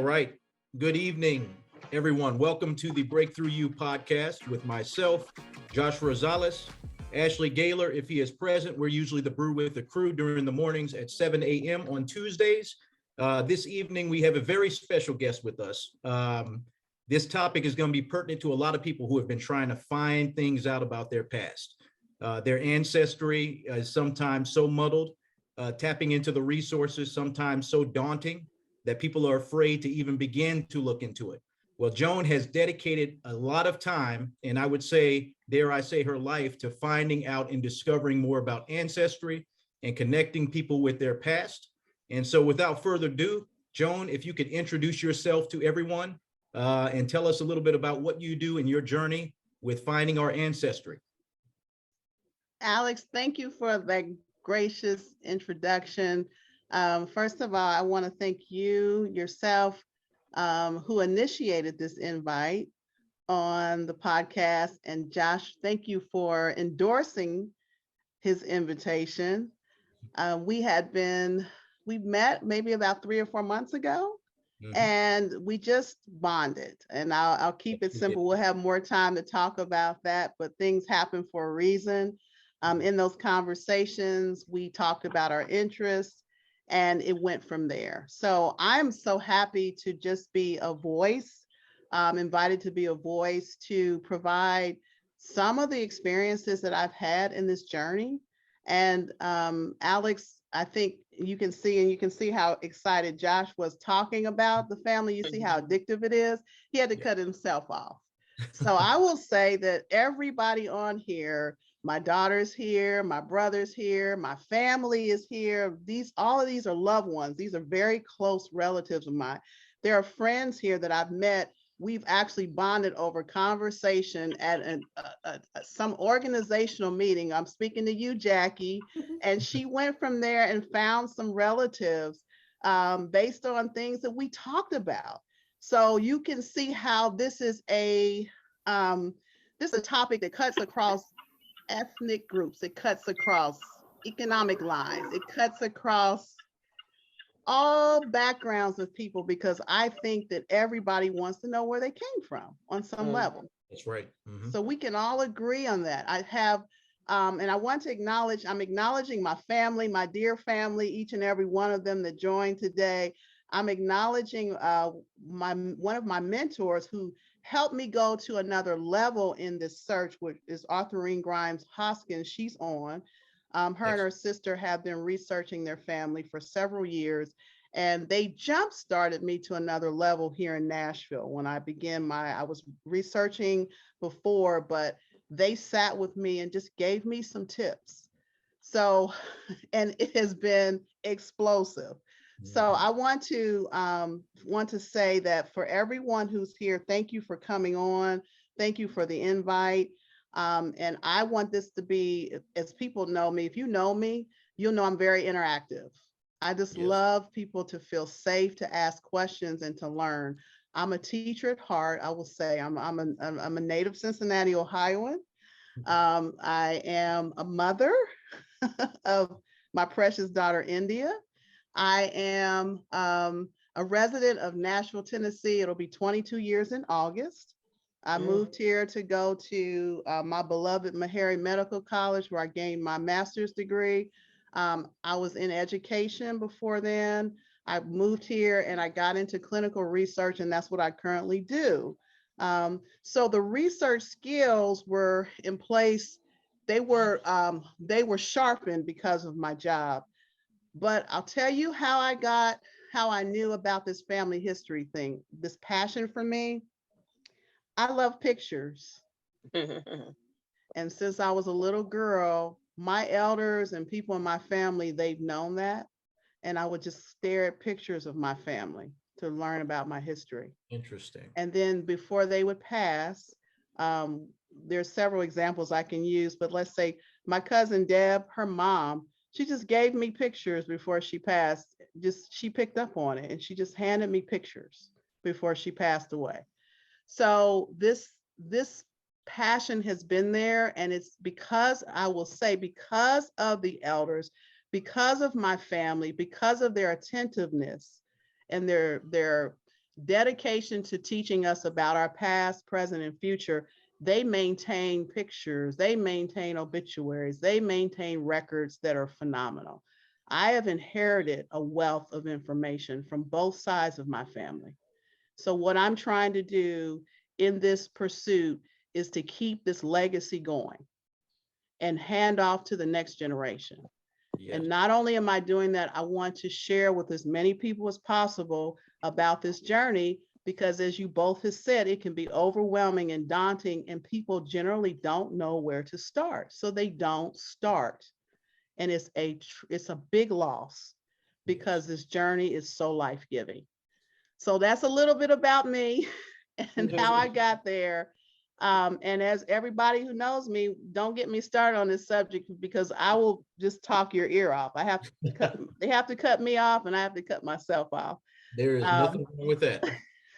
right. Good evening, everyone. Welcome to the Break Thru U podcast with myself, Josh Rosales, Ashley Gaylor, if he is present. We're usually the Brew with the Crew during the mornings at 7 a.m. on Tuesdays. This evening, we have a very special guest with us. This topic is going to be pertinent to a lot of people who have been trying to find things out about their past. Their ancestry is sometimes so muddled, tapping into the resources sometimes so daunting that people are afraid to even begin to look into it. Well, Joan has dedicated a lot of time, and I would say, dare I say, her life to finding out and discovering more about ancestry and connecting people with their past. And so without further ado, Joan, if you could introduce yourself to everyone and tell us a little bit about what you do in your journey with finding our ancestry. Alex, thank you for that gracious introduction. First of all, I want to thank you yourself who initiated this invite on the podcast. And Josh, thank you for endorsing his invitation. We met maybe about 3 or 4 months ago, and we just bonded. And I'll keep it simple. We'll have more time to talk about that, but things happen for a reason. In those conversations, we talked about our interests, and it went from there. So I'm so happy to just be a voice, invited to be a voice to provide some of the experiences that I've had in this journey. And Alex, I think you can see how excited Josh was talking about the family. You see how addictive it is. He had to cut himself off. So I will say that everybody on here, my daughter's here, my brother's here, my family is here. All of these are loved ones. These are very close relatives of mine. There are friends here that I've met. We've actually bonded over conversation at some organizational meeting. I'm speaking to you, Jackie, and she went from there and found some relatives based on things that we talked about. So you can see how this is a topic that cuts across ethnic groups. It cuts across economic lines. It cuts across all backgrounds of people, because I think that everybody wants to know where they came from on some level. That's right. So we can all agree on that. I have, and I want to acknowledge, I'm acknowledging my family, my dear family, each and every one of them that joined today. I'm acknowledging one of my mentors who helped me go to another level in this search, which is Arthurine Grimes Hoskins. She's on. Her and her sister have been researching their family for several years, and they jump-started me to another level here in Nashville. When I began I was researching before, but they sat with me and just gave me some tips. So, and it has been explosive. So I want to say that for everyone who's here, thank you for coming on. Thank you for the invite. And I want this to be, as people know me, if you know me, you'll know I'm very interactive. I just love people to feel safe to ask questions and to learn. I'm a teacher at heart. I will say I'm a native Cincinnati, Ohioan. I am a mother of my precious daughter, India. I am a resident of Nashville, Tennessee. It'll be 22 years in August. I moved here to go to my beloved Meharry Medical College, where I gained my master's degree. I was in education before then. I moved here and I got into clinical research, and that's what I currently do. So the research skills were in place. They were sharpened because of my job. But I'll tell you how I knew about this family history thing, this passion for me. I love pictures. And since I was a little girl, my elders and people in my family, they've known that. And I would just stare at pictures of my family to learn about my history. Interesting. And then before they would pass, there's several examples I can use, but let's say my cousin Deb, her mom, she just gave me pictures before she passed. She picked up on it and she just handed me pictures before she passed away. So this passion has been there, and it's because, I will say, because of the elders, because of my family, because of their attentiveness and their dedication to teaching us about our past, present, and future. They maintain pictures, they maintain obituaries, they maintain records that are phenomenal. I have inherited a wealth of information from both sides of my family. So what I'm trying to do in this pursuit is to keep this legacy going and hand off to the next generation. Yes. And not only am I doing that, I want to share with as many people as possible about this journey, because as you both have said, it can be overwhelming and daunting, and people generally don't know where to start. So they don't start. And it's a big loss, because this journey is so life-giving. So that's a little bit about me and how I got there. And as everybody who knows me, don't get me started on this subject, because I will just talk your ear off. They have to cut me off, and I have to cut myself off. There is nothing wrong with that.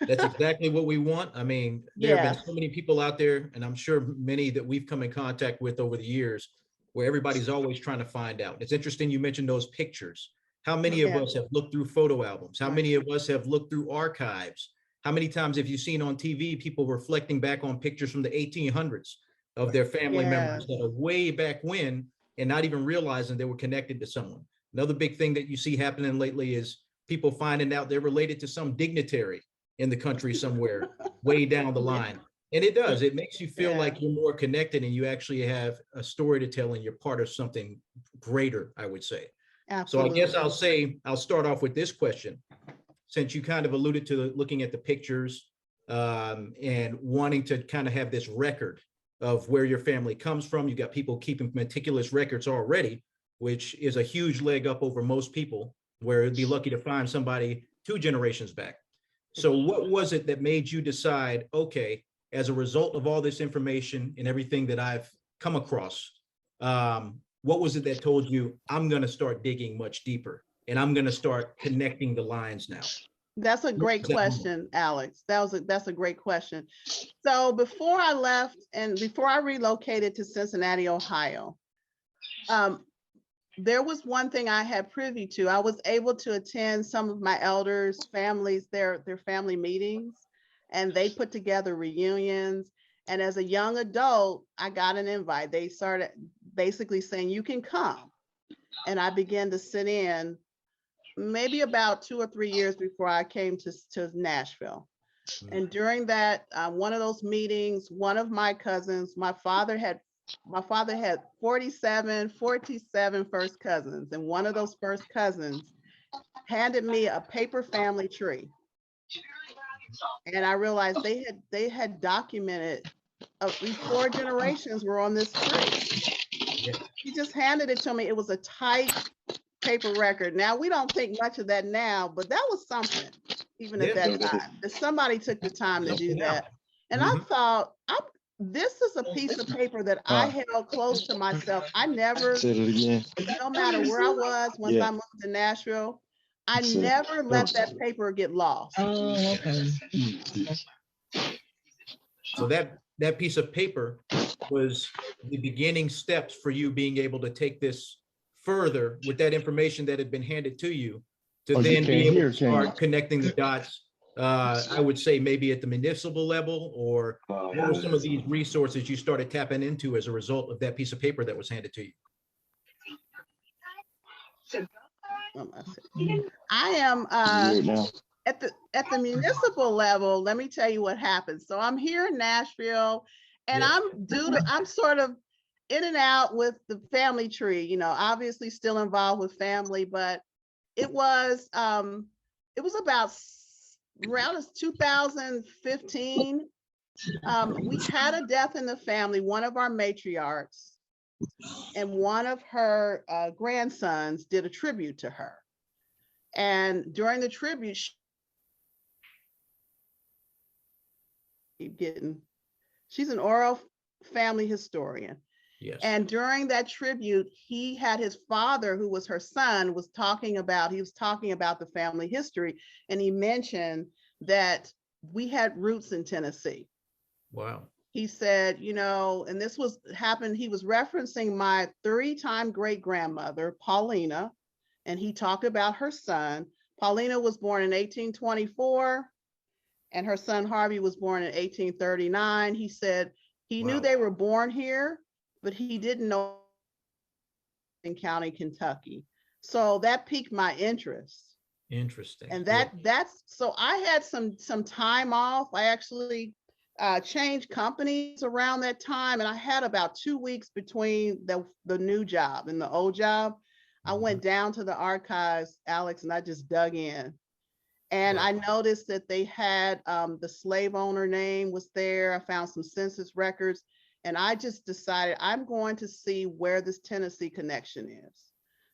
That's exactly what we want. I mean, there have been so many people out there, and I'm sure many that we've come in contact with over the years, where everybody's always trying to find out. It's interesting you mentioned those pictures. How many of us have looked through photo albums? How many of us have looked through archives? How many times have you seen on TV people reflecting back on pictures from the 1800s of their family members that are way back when, and not even realizing they were connected to someone? Another big thing that you see happening lately is people finding out they're related to some dignitary in the country somewhere way down the line. And it does. It makes you feel like you're more connected, and you actually have a story to tell, and you're part of something greater, I would say. Absolutely. So I guess I'll start off with this question. Since you kind of alluded to looking at the pictures and wanting to kind of have this record of where your family comes from, you got people keeping meticulous records already, which is a huge leg up over most people, where it'd be lucky to find somebody 2 generations back. So what was it that made you decide, okay, as a result of all this information and everything that I've come across, what was it that told you, I'm going to start digging much deeper, and I'm going to start connecting the lines now? That's a great question, Alex. That's a great question. So before I left and before I relocated to Cincinnati, Ohio, there was one thing I had privy to. I was able to attend some of my elders' families, their family meetings, and they put together reunions. And as a young adult, I got an invite. They started basically saying, you can come. And I began to sit in maybe about 2 or 3 years before I came to Nashville. And during that, one of those meetings, one of my cousins, my father had 47 first cousins. And one of those first cousins handed me a paper family tree. And I realized they had documented 4 generations were on this tree. He just handed it to me. It was a tight paper record. Now, we don't think much of that now, but that was something, even at that time, that somebody took the time to do that. And I thought, this is a piece of paper that I held close to myself. I never, no matter where I was, once I moved to Nashville, I never let that paper get lost. Oh, okay. So that piece of paper was the beginning steps for you being able to take this further with that information that had been handed to you, to then be able to start connecting the dots. I would say maybe at the municipal level, or what were some of these resources you started tapping into as a result of that piece of paper that was handed to you? I am at the municipal level. Let me tell you what happened. So I'm here in Nashville, and I'm sort of in and out with the family tree, you know, obviously still involved with family, but it was about around 2015. We had a death in the family, one of our matriarchs, and one of her grandsons did a tribute to her. And during the tribute, she's an oral family historian. Yes. And during that tribute, he had his father, who was her son, was talking about the family history. And he mentioned that we had roots in Tennessee. Wow. He said, you know, and this happened, he was referencing my 3-time great grandmother, Paulina, and he talked about her son. Paulina was born in 1824. and her son Harvey was born in 1839. He said he knew they were born here, but he didn't know in County, Kentucky. So that piqued my interest. Interesting. And that's so I had some time off. I actually changed companies around that time, and I had about 2 weeks between the new job and the old job. I went down to the archives, Alex, and I just dug in. And I noticed that they had the slave owner name was there. I found some census records, and I just decided I'm going to see where this Tennessee connection is.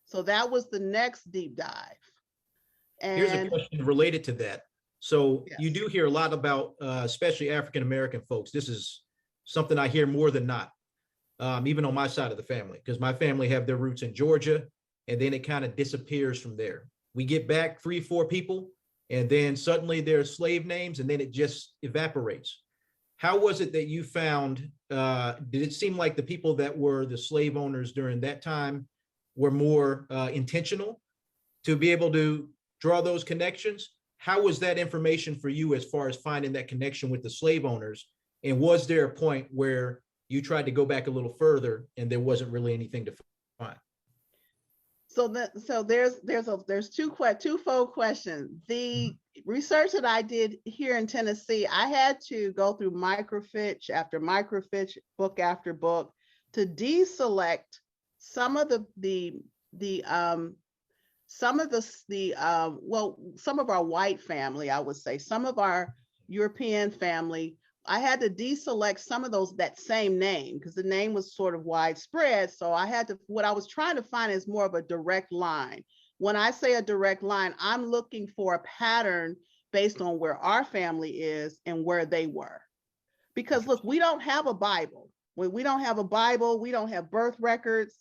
So that was the next deep dive. And here's a question related to that. So you do hear a lot about, especially African-American folks. This is something I hear more than not, even on my side of the family, because my family have their roots in Georgia, and then it kind of disappears from there. We get back 3, 4 people, and then suddenly there's slave names, and then it just evaporates. How was it that you found, did it seem like the people that were the slave owners during that time were more intentional to be able to draw those connections? How was that information for you as far as finding that connection with the slave owners? And was there a point where you tried to go back a little further and there wasn't really anything to find? So there's twofold questions. The research that I did here in Tennessee, I had to go through microfiche after microfiche, book after book, to deselect some of some of our white family, I would say, some of our European family. I had to deselect some of those, that same name, because the name was sort of widespread. So I had to, what I was trying to find is more of a direct line. When I say a direct line, I'm looking for a pattern based on where our family is and where they were. Because look, we don't have a Bible. We don't have a Bible. We don't have birth records.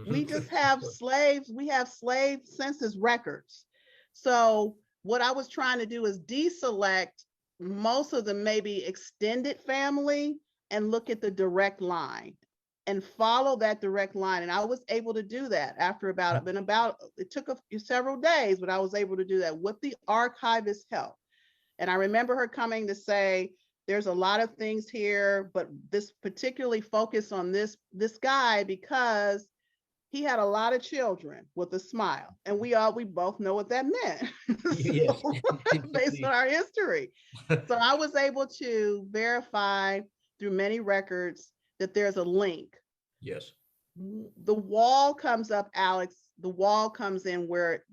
We just have slaves. We have slave census records. So what I was trying to do is deselect most of the maybe extended family and look at the direct line and follow that direct line. And I was able to do that after it took several days, but I was able to do that with the archivist's help. And I remember her coming to say, there's a lot of things here, but this particularly focused on this guy because he had a lot of children with a smile. And we both know what that meant. Based on our history. So I was able to verify through many records that there's a link. Yes. The wall comes up, Alex. The wall comes in where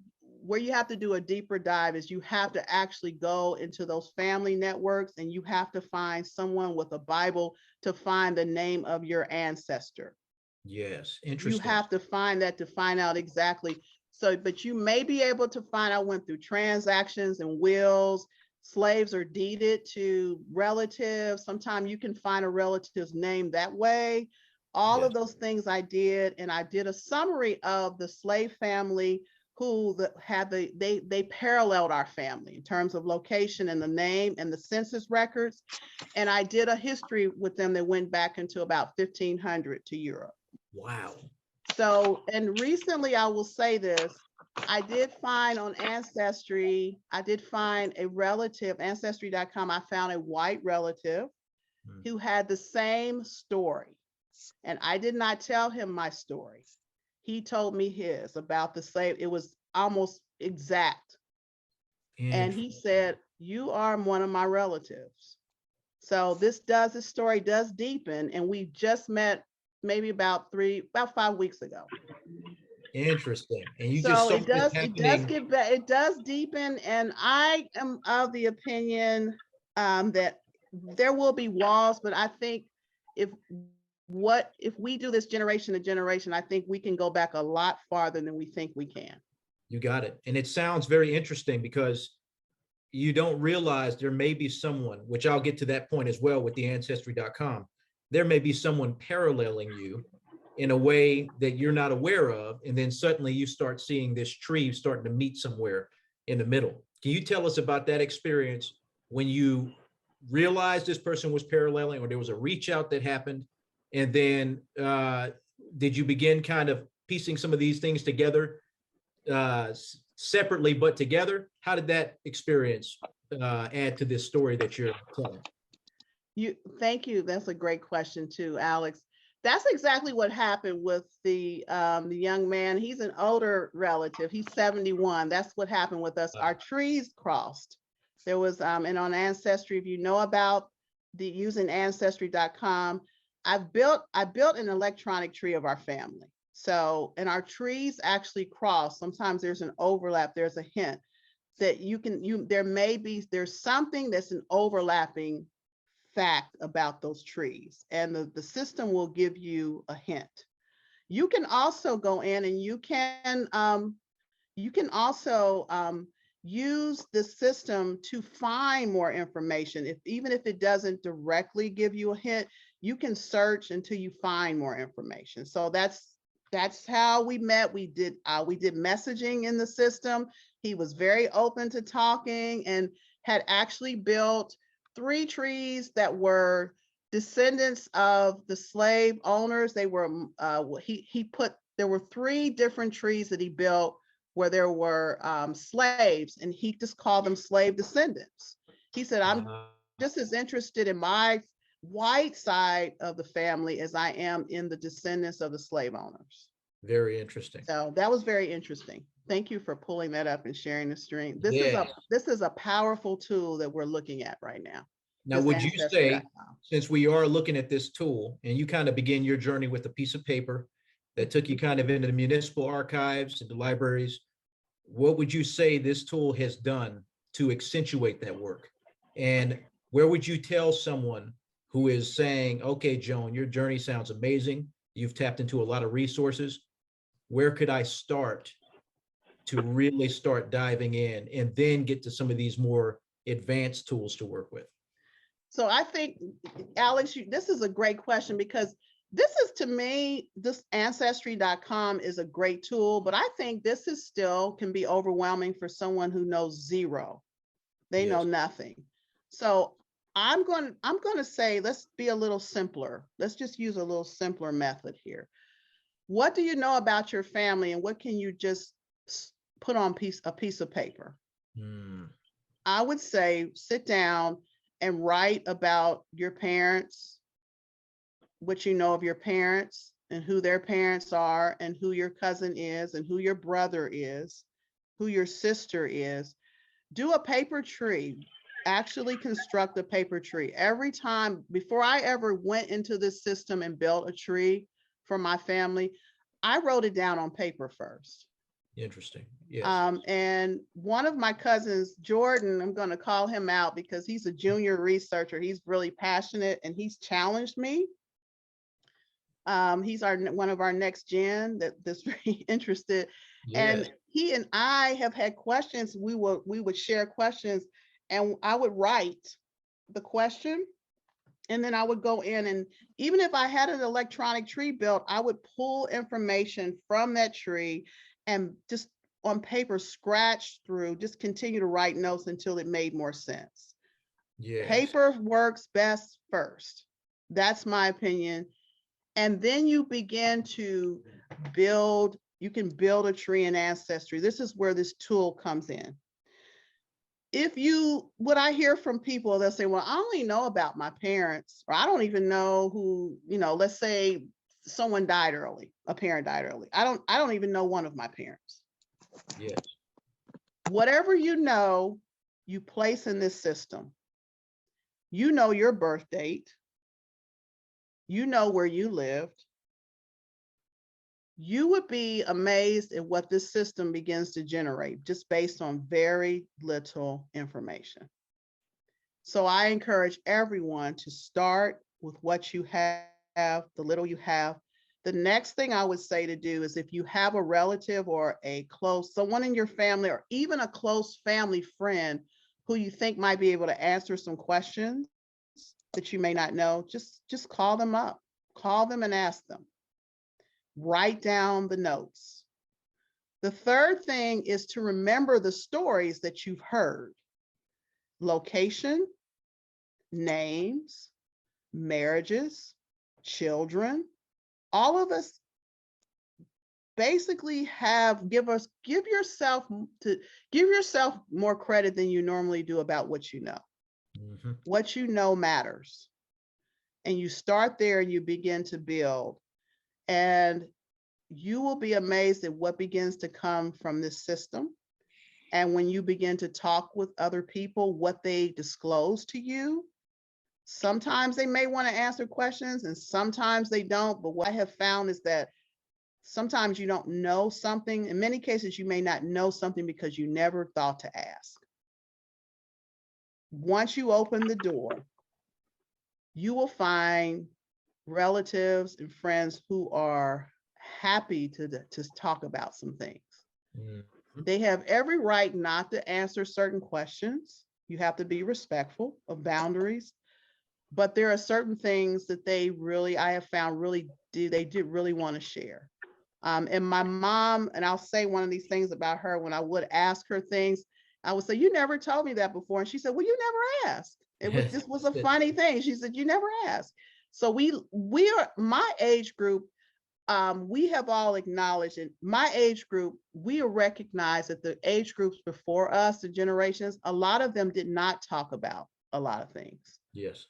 you have to do a deeper dive is you have to actually go into those family networks and you have to find someone with a Bible to find the name of your ancestor. Yes, interesting. You have to find that to find out exactly. So, but you may be able to find, I went through transactions and wills. Slaves are deeded to relatives. Sometimes you can find a relative's name that way. All of those things I did, and I did a summary of the slave family who they paralleled our family in terms of location and the name and the census records. And I did a history with them that went back into about 1500 to Europe. Wow. So, and recently I will say this, I did find on Ancestry, I did find a relative, Ancestry.com, I found a white relative who had the same story. And I did not tell him my story. He told me his about the slave. It was almost exact. And he said, you are one of my relatives. So this story does deepen, and we just met maybe about 5 weeks ago. Interesting. And you it does deepen, and I am of the opinion that there will be walls, but I think if we do this generation to generation, I think we can go back a lot farther than we think we can. You got it. And it sounds very interesting because you don't realize there may be someone, which I'll get to that point as well with the ancestry.com. There may be someone paralleling you in a way that you're not aware of. And then suddenly you start seeing this tree starting to meet somewhere in the middle. Can you tell us about that experience when you realized this person was paralleling, or there was a reach out that happened? And then did you begin kind of piecing some of these things together separately, but together? How did that experience add to this story that you're telling? Thank you. That's a great question too, Alex. That's exactly what happened with the young man. He's an older relative. He's 71. That's what happened with us. Our trees crossed. There was and on Ancestry, if you know about the using ancestry.com, I built an electronic tree of our family. So, and our trees actually cross. Sometimes there's an overlap. There's a hint that there's something that's an overlapping fact about those trees, and the system will give you a hint. You can also go in and you can also use the system to find more information. Even if it doesn't directly give you a hint, you can search until you find more information. So that's how we met. We did messaging in the system. He was very open to talking and had actually built 3 trees that were descendants of the slave owners. They were there were 3 different trees that he built where there were slaves, and he just called them slave descendants. He said, I'm just as interested in my white side of the family as I am in the descendants of the slave owners. Very interesting. So that was very interesting. Thank you for pulling that up and sharing the screen. This is a powerful tool that we're looking at right now. Now, would you say, since we are looking at this tool, and you kind of begin your journey with a piece of paper that took you kind of into the municipal archives and the libraries, what would you say this tool has done to accentuate that work? And where would you tell someone who is saying, okay, Joan, your journey sounds amazing. You've tapped into a lot of resources. Where could I start to really start diving in and then get to some of these more advanced tools to work with? So I think, Alex, this is a great question, because this is, to me, this ancestry.com is a great tool, but I think this is still can be overwhelming for someone who knows zero. They know nothing. So I'm going to say, let's be a little simpler. Let's just use a little simpler method here. What do you know about your family, and what can you just put on a piece of paper? I would say sit down and write about your parents, what you know of your parents and who their parents are, and who your cousin is, and who your brother is, who your sister is. Do a paper tree. Actually construct a paper tree. Every time, before I ever went into this system and built a tree for my family, I wrote it down on paper first. Interesting. Yes. And one of my cousins, Jordan, I'm going to call him out because he's a junior researcher. He's really passionate and he's challenged me. He's one of our next gen that's very interested. Yes. And he and I have had questions. We would share questions, and I would write the question, and then I would go in, and even if I had an electronic tree built, I would pull information from that tree and just on paper scratch through, just continue to write notes until it made more sense. Yes. Paper works best first. That's my opinion. And then you begin to build, you can build a tree in Ancestry. This is where this tool comes in. What I hear from people, they'll say, well, I only know about my parents, or I don't even know who, let's say someone died early, a parent died early. I don't even know one of my parents. Yes. Whatever you know, you place in this system. You know your birth date. You know where you lived. You would be amazed at what this system begins to generate just based on very little information. So I encourage everyone to start with what you have, the little you have. The next thing I would say to do is, if you have a relative or someone in your family, or even a close family friend who you think might be able to answer some questions that you may not know, just call them up, call them and ask them. Write down the notes. The third thing is to remember the stories that you've heard. Location, names, marriages, children. All of us basically give yourself more credit than you normally do about what you know. Mhm. What you know matters. And you start there and you begin to build. And you will be amazed at what begins to come from this system. And when you begin to talk with other people, what they disclose to you, sometimes they may want to answer questions and sometimes they don't. But what I have found is that sometimes you don't know something. In many cases, you may not know something because you never thought to ask. Once you open the door, you will find relatives and friends who are happy to talk about some things. Mhm. They have every right not to answer certain questions. You have to be respectful of boundaries. But there are certain things that I have found they did really want to share. And my mom, and I'll say one of these things about her, when I would ask her things, I would say, "You never told me that before." And she said, "Well, you never asked." This was a funny thing. She said, "You never asked." So we are my age group. We have all acknowledged in my age group, we recognize that the age groups before us, the generations, a lot of them did not talk about a lot of things. Yes.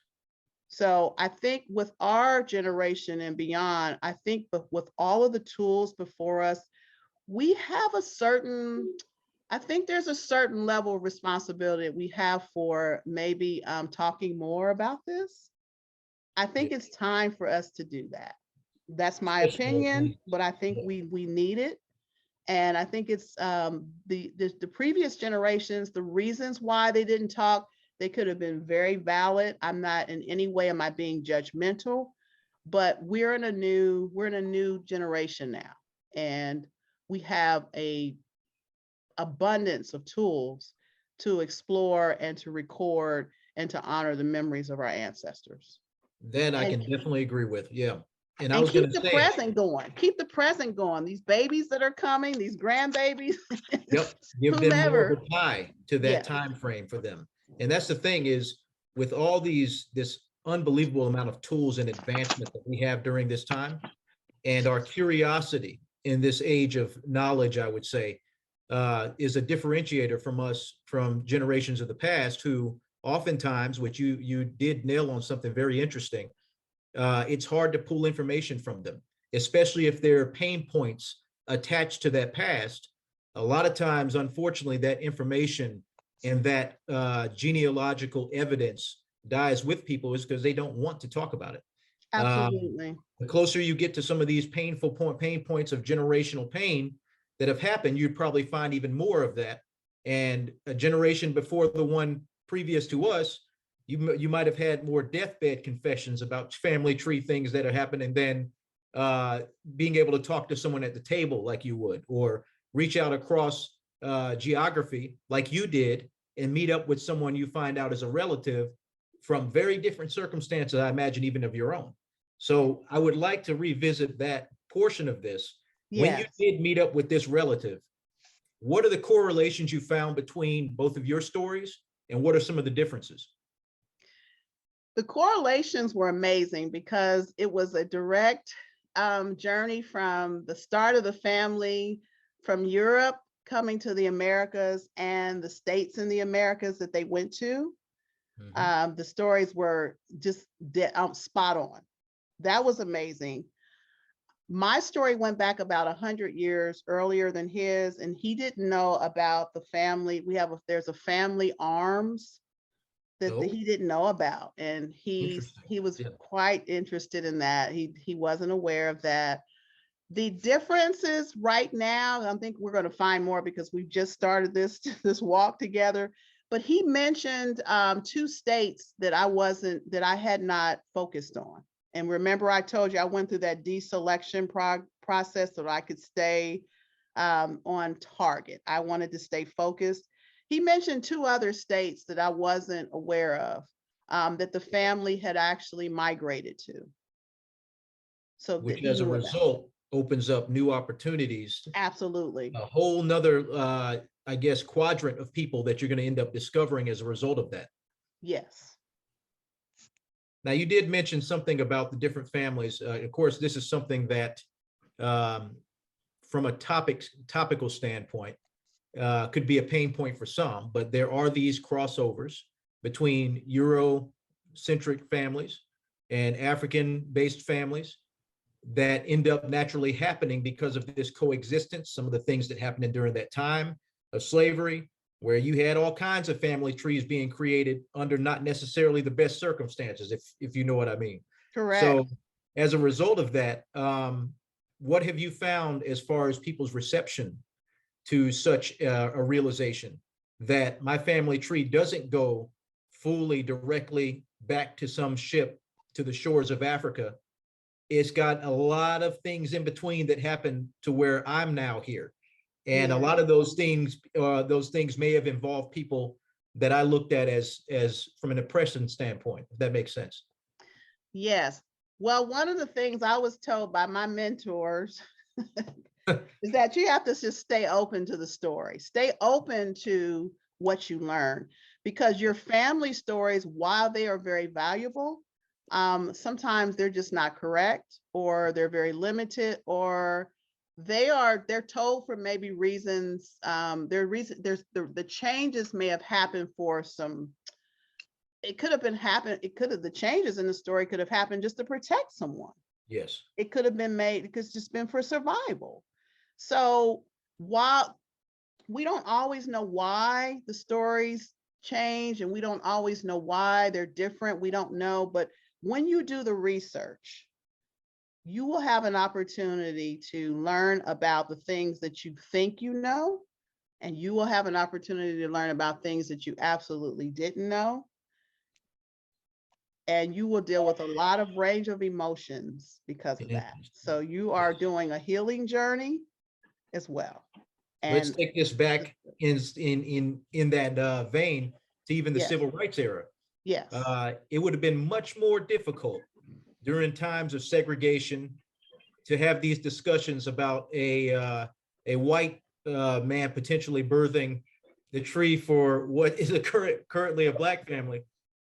So I think with our generation and beyond, I think with all of the tools before us, we have I think there's a certain level of responsibility that we have for maybe talking more about this. I think Yeah. it's time for us to do that. That's my Especially, opinion, but I think we need it. And I think it's the previous generations, the reasons why they didn't talk, they could have been very valid. I'm not in any way am I being judgmental, but we're in a new generation now, and we have a abundance of tools to explore and to record and to honor the memories of our ancestors. that I And can definitely agree with. Yeah. And I and was going keep to the say, present going. Keep the present going. These babies that are coming, these grandbabies, yep, give them more of whomever. a tie to that Yes, time frame for them. And that's the thing is with all this unbelievable amount of tools and advancement that we have during this time and our curiosity in this age of knowledge, I would say, is a differentiator from us from generations of the past who oftentimes, which you did nail on something very interesting, it's hard to pull information from them, especially if there are pain points attached to that past. A lot of times, unfortunately, that information and that genealogical evidence dies with people is because they don't want to talk about it. Um, absolutely. the closer you get to some of these pain points of generational pain that have happened, you'd probably find even more of that. And a generation before the one previous to us, you might have had more deathbed confessions about family tree things that are happening than being able to talk to someone at the table like you would, or reach out across geography like you did and meet up with someone you find out is a relative from very different circumstances, I imagine, even of your own. So I would like to revisit that portion of this. When you Yes. did meet up with this relative, what are the correlations you found between both of your stories, and what are some of the differences? The correlations were amazing because it was a direct journey from the start of the family from Europe coming to the Americas and the states in the Americas that they went to. Mhm. The stories were just spot on. That was amazing. My story went back about 100 years earlier than his, and he didn't know about the family. There's a family arms that Oh, he didn't know about, and interesting. he was Yeah. quite interested in that. He wasn't aware of that. The differences right now, I think we're going to find more because we've just started this this walk together. But he mentioned two states that I had not focused on. And remember, I told you I went through that deselection process so that I could stay on target. I wanted to stay focused. He mentioned two other states that I wasn't aware of that the family had actually migrated to. So that Which he as a knew about. result opens up new opportunities, Absolutely. a whole nother, I guess, quadrant of people that you're going to end up discovering as a result of that. Yes. Now, you did mention something about the different families. Of course, this is something that, um, from a topical standpoint, could be a pain point for some, but there are these crossovers between Eurocentric families and African-based families that end up naturally happening because of this coexistence. Some of the things that happened during that time of slavery, where you had all kinds of family trees being created under not necessarily the best circumstances, if you know what I mean. Correct. So as a result of that, what have you found as far as people's reception to such a realization that my family tree doesn't go fully directly back to some ship to the shores of Africa? It's got a lot of things in between that happen to where I'm now here. And a lot of those things may have involved people that I looked at as from an oppression standpoint, if that makes sense. Yes. Well, one of the things I was told by my mentors is that you have to just stay open to the story, stay open to what you learn, because your family stories, while they are very valuable, sometimes they're just not correct, or they're very limited, or they're told for maybe reasons. The changes may have happened for some. It could have the changes in the story could have happened just to protect someone. Yes. It could have been made because it's just been for survival. So while we don't always know why the stories change, and we don't always know why they're different, we don't know, but when you do the research, you will have an opportunity to learn about the things that you think you know, and you will have an opportunity to learn about things that you absolutely didn't know. And you will deal with a lot of range of emotions because of that. So you are doing a healing journey as well. And let's take this back in that vein to even the civil rights era. Yes. It would have been much more difficult during times of segregation to have these discussions about a white man potentially birthing the tree for what is currently a Black family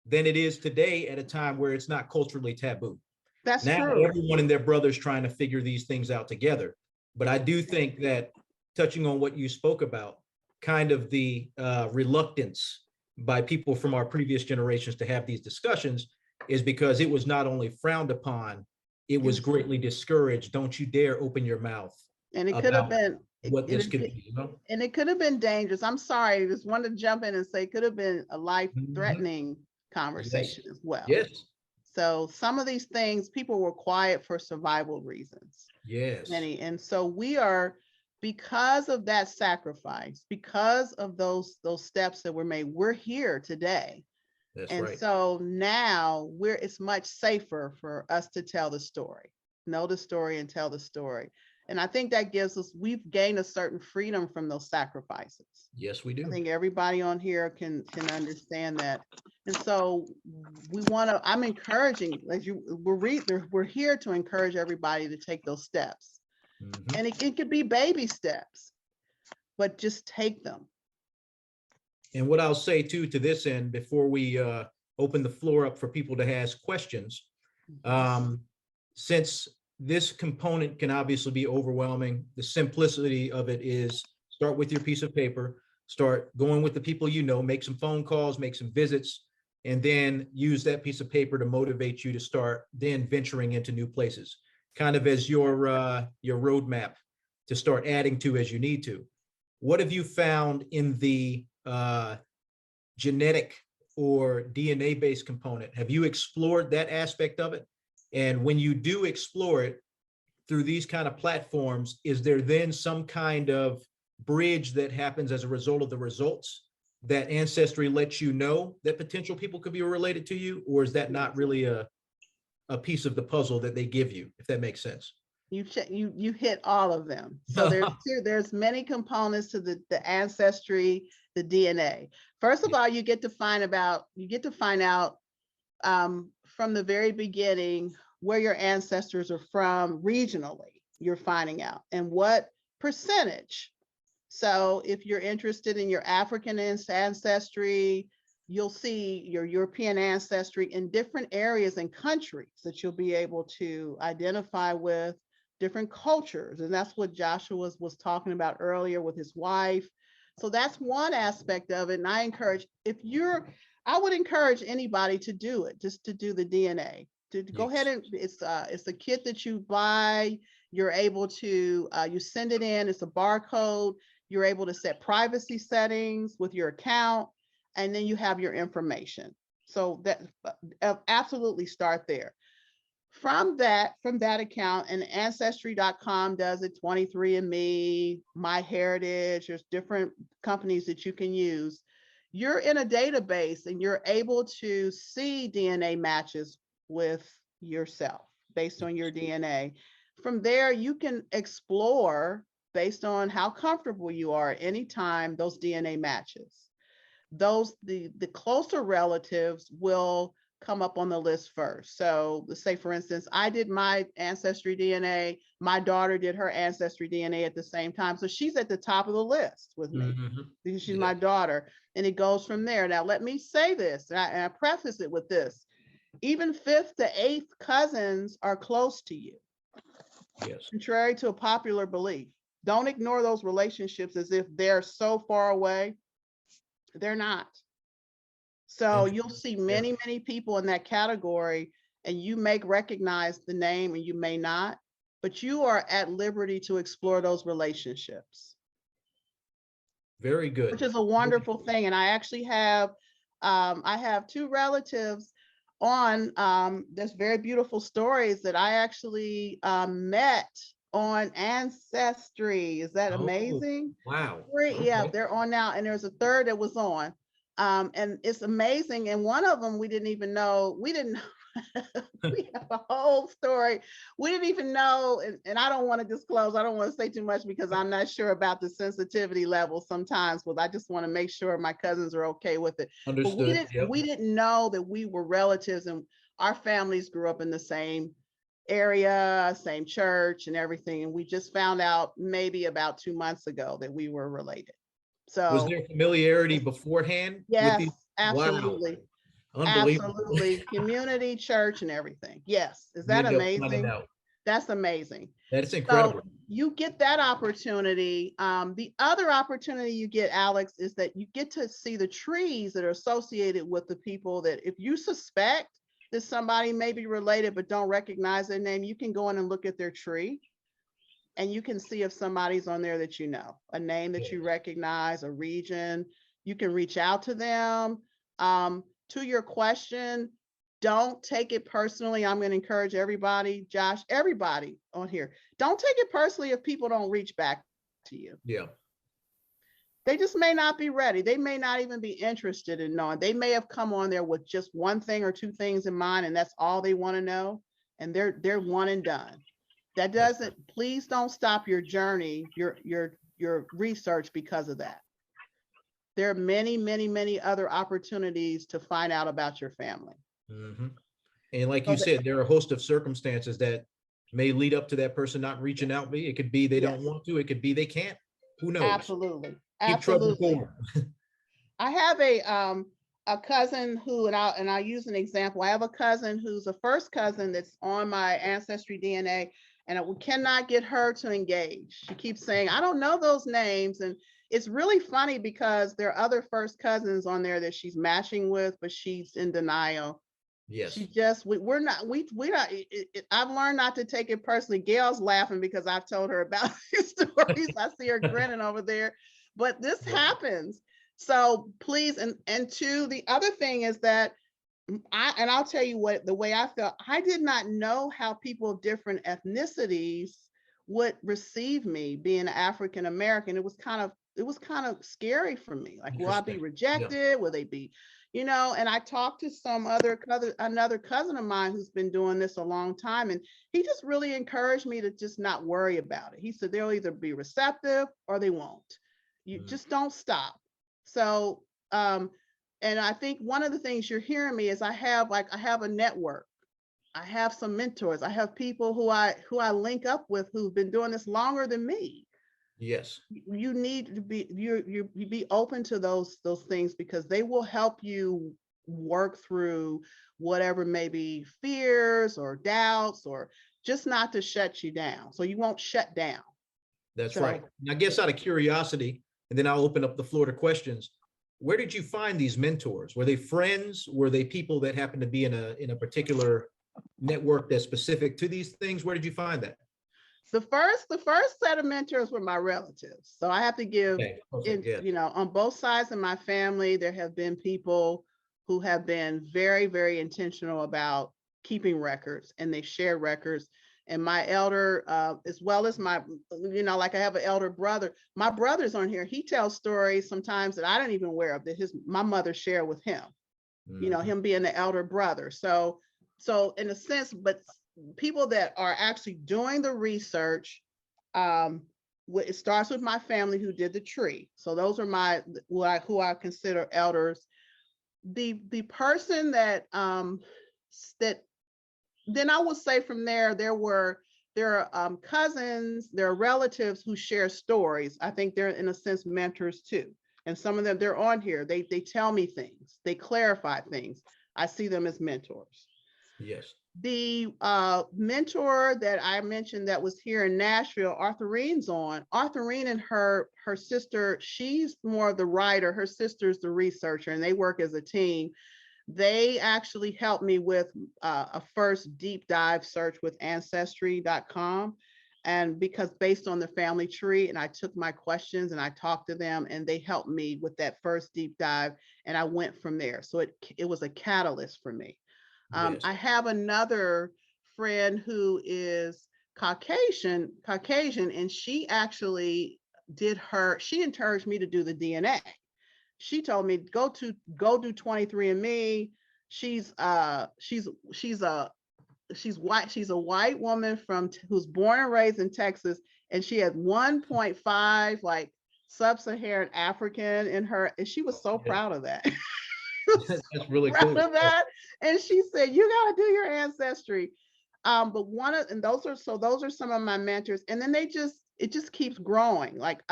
than it is today, at a time where it's not culturally taboo. That's now true. Everyone and their brother's trying to figure these things out together. But I do think that, touching on what you spoke about, kind of the reluctance by people from our previous generations to have these discussions is because it was not only frowned upon, it was greatly discouraged. Don't you dare open your mouth. And it could have been what this could be, and it could have been dangerous. I'm sorry, I just wanted to jump in and say it could have been a life-threatening conversation as well. Yes. So some of these things, people were quiet for survival reasons. Yes. And so we are, because of that sacrifice, because of those steps that were made, we're here today. That's and right. So now it's much safer for us to tell the story, know the story and tell the story. And I think that we've gained a certain freedom from those sacrifices. Yes, we do. I think everybody on here can understand that. And so I'm encouraging, we're here to encourage everybody to take those steps. Mm-hmm. And it could be baby steps, but just take them. And what I'll say too, to this end, before we open the floor up for people to ask questions, since this component can obviously be overwhelming, the simplicity of it is start with your piece of paper, start going with the people you know, make some phone calls, make some visits, and then use that piece of paper to motivate you to start then venturing into new places, kind of as your roadmap to start adding to as you need to. What have you found in the genetic or DNA-based component? Have you explored that aspect of it? And when you do explore it through these kind of platforms, is there then some kind of bridge that happens as a result of the results that Ancestry lets you know that potential people could be related to you? Or is that not really a piece of the puzzle that they give you, if that makes sense? You hit all of them. So there's many components to the ancestry, the DNA. First of all, you get to find out from the very beginning where your ancestors are from regionally. You're finding out, and what percentage. So if you're interested in your African ancestry, you'll see your European ancestry in different areas and countries that you'll be able to identify with, different cultures. And that's what Joshua was talking about earlier with his wife. So that's one aspect of it. And I would encourage anybody to do it, just to do the DNA, to go ahead and it's a kit that you buy. You're able to, you send it in, it's a barcode. You're able to set privacy settings with your account, and then you have your information. So that absolutely start there. From that account, and ancestry.com does it, 23andMe, MyHeritage, there's different companies that you can use. You're in a database and you're able to see DNA matches with yourself based on your DNA. From there, you can explore based on how comfortable you are at any time those DNA matches. The closer relatives will come up on the list first. So let's say, for instance, I did my ancestry DNA, my daughter did her ancestry DNA at the same time. So she's at the top of the list with me because she's my daughter, and it goes from there. Now, let me say this, and I preface it with this. Even 5th to 8th cousins are close to you. Yes. Contrary to a popular belief. Don't ignore those relationships as if they're so far away. They're not. So you'll see many, many people in that category, and you may recognize the name and you may not, but you are at liberty to explore those relationships. Very good. Which is a wonderful thing. And I actually have, I have 2 relatives on there's very beautiful stories that I actually met on Ancestry. Is that amazing? Wow. Yeah, they're on now, and there's a 3rd that was on. And it's amazing. And one of them, we didn't even know, we have a whole story. We didn't even know, and I don't want to disclose, I don't want to say too much because I'm not sure about the sensitivity level sometimes, but I just want to make sure my cousins are okay with it. Understood. But we didn't know that we were relatives, and our families grew up in the same area, same church and everything. And we just found out maybe about 2 months ago that we were related. So was there familiarity beforehand? Yes, with absolutely. Wow. Unbelievable. Absolutely. Community, church, and everything. Yes. Is that amazing? That's amazing. That's incredible. So you get that opportunity. The other opportunity you get, Alex, is that you get to see the trees that are associated with the people that if you suspect that somebody may be related but don't recognize their name, you can go in and look at their tree. And you can see if somebody's on there that you know, a name that you recognize, a region. You can reach out to them. To your question, don't take it personally. I'm going to encourage everybody, Josh, everybody on here, don't take it personally if people don't reach back to you. Yeah. They just may not be ready. They may not even be interested in knowing. They may have come on there with just 1 thing or 2 things in mind, and that's all they want to know. And they're one and done. That doesn't, please don't stop your journey, your research because of that. There are many, many, many other opportunities to find out about your family. And like you said, there are a host of circumstances that may lead up to that person not reaching out. It could be they don't want to, it could be they can't. Who knows? Absolutely. Keep trudging forward. I have a cousin who, and I'll use an example. I have a cousin who's a first cousin that's on my ancestry DNA, and we cannot get her to engage. She keeps saying, I don't know those names. And it's really funny because there are other first cousins on there that she's matching with, but she's in denial. Yes. She just, we're not, I've learned not to take it personally. Gail's laughing because I've told her about these stories. I see her grinning over there, but this happens. So please, and two, the other thing is that I'll tell you what, the way I felt, I did not know how people of different ethnicities would receive me being African-American. It was kind of scary for me. Like, will I be rejected? Yeah. Will they be, and I talked to another cousin of mine who's been doing this a long time. And he just really encouraged me to just not worry about it. He said, they'll either be receptive or they won't. You just don't stop. So, and I think one of the things you're hearing me is I have a network. I have some mentors. I have people who I link up with who've been doing this longer than me. Yes. You need to be you be open to those things because they will help you work through whatever maybe fears or doubts or just not to shut you down. So you won't shut down. That's So, right. And I guess out of curiosity, and then I'll open up the floor to questions. Where did you find these mentors? Were they friends? Were they people that happened to be in a particular network that's specific to these things? Where did you find that? the first set of mentors were my relatives. So I have to give Okay, perfect, yeah. on both sides of my family, there have been people who have been very, very intentional about keeping records, and they share records. And my elder, as well as my, like I have an elder brother. My brother's on here. He tells stories sometimes that I don't even aware of, that my mother shared with him. Him being the elder brother. So in a sense, but people that are actually doing the research, it starts with my family who did the tree. So those are who I consider elders. The person that then I will say from there are cousins, there are relatives who share stories. I think they're in a sense mentors too. And some of them, they're on here. They tell me things. They clarify things. I see them as mentors. Yes. The mentor that I mentioned that was here in Nashville, Arthurine's on. Arthurine and her sister, she's more of the writer. Her sister's the researcher, and they work as a team. They actually helped me with a first deep dive search with Ancestry.com. And because based on the family tree, and I took my questions and I talked to them, and they helped me with that first deep dive, and I went from there. So it was a catalyst for me. Yes. I have another friend who is Caucasian, and she actually she encouraged me to do the DNA. She told me, go do 23andMe. She's white. She's a white woman who's born and raised in Texas, and she had 1.5 like sub-Saharan African in her, and she was so proud of that. That's really cool. Of that. And she said, you got to do your ancestry. But those are some of my mentors. And then it just keeps growing. Like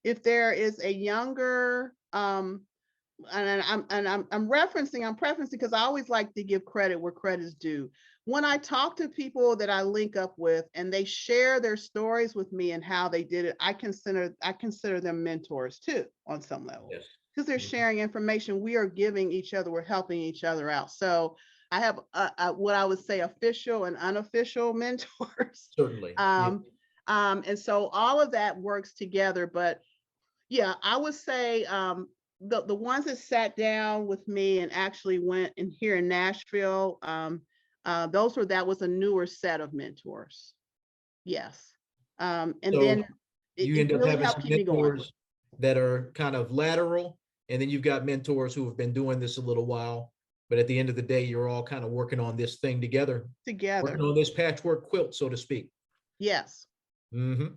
if there is a younger, and I'm preferencing because I always like to give credit where credit's due. When I talk to people that I link up with and they share their stories with me and how they did it, I consider them mentors too on some level. Yes. Because they're sharing information, we are giving each other, we're helping each other out. So I have what I would say official and unofficial mentors. Certainly. And so all of that works together. But yeah, I would say the ones that sat down with me and actually went in here in Nashville, that was a newer set of mentors. Yes. And so then you end up really having helped some keep me going. mentors that are kind of lateral, and then you've got mentors who have been doing this a little while, but at the end of the day, you're all kind of working on this thing together. Working on this patchwork quilt, so to speak. Yes. Well,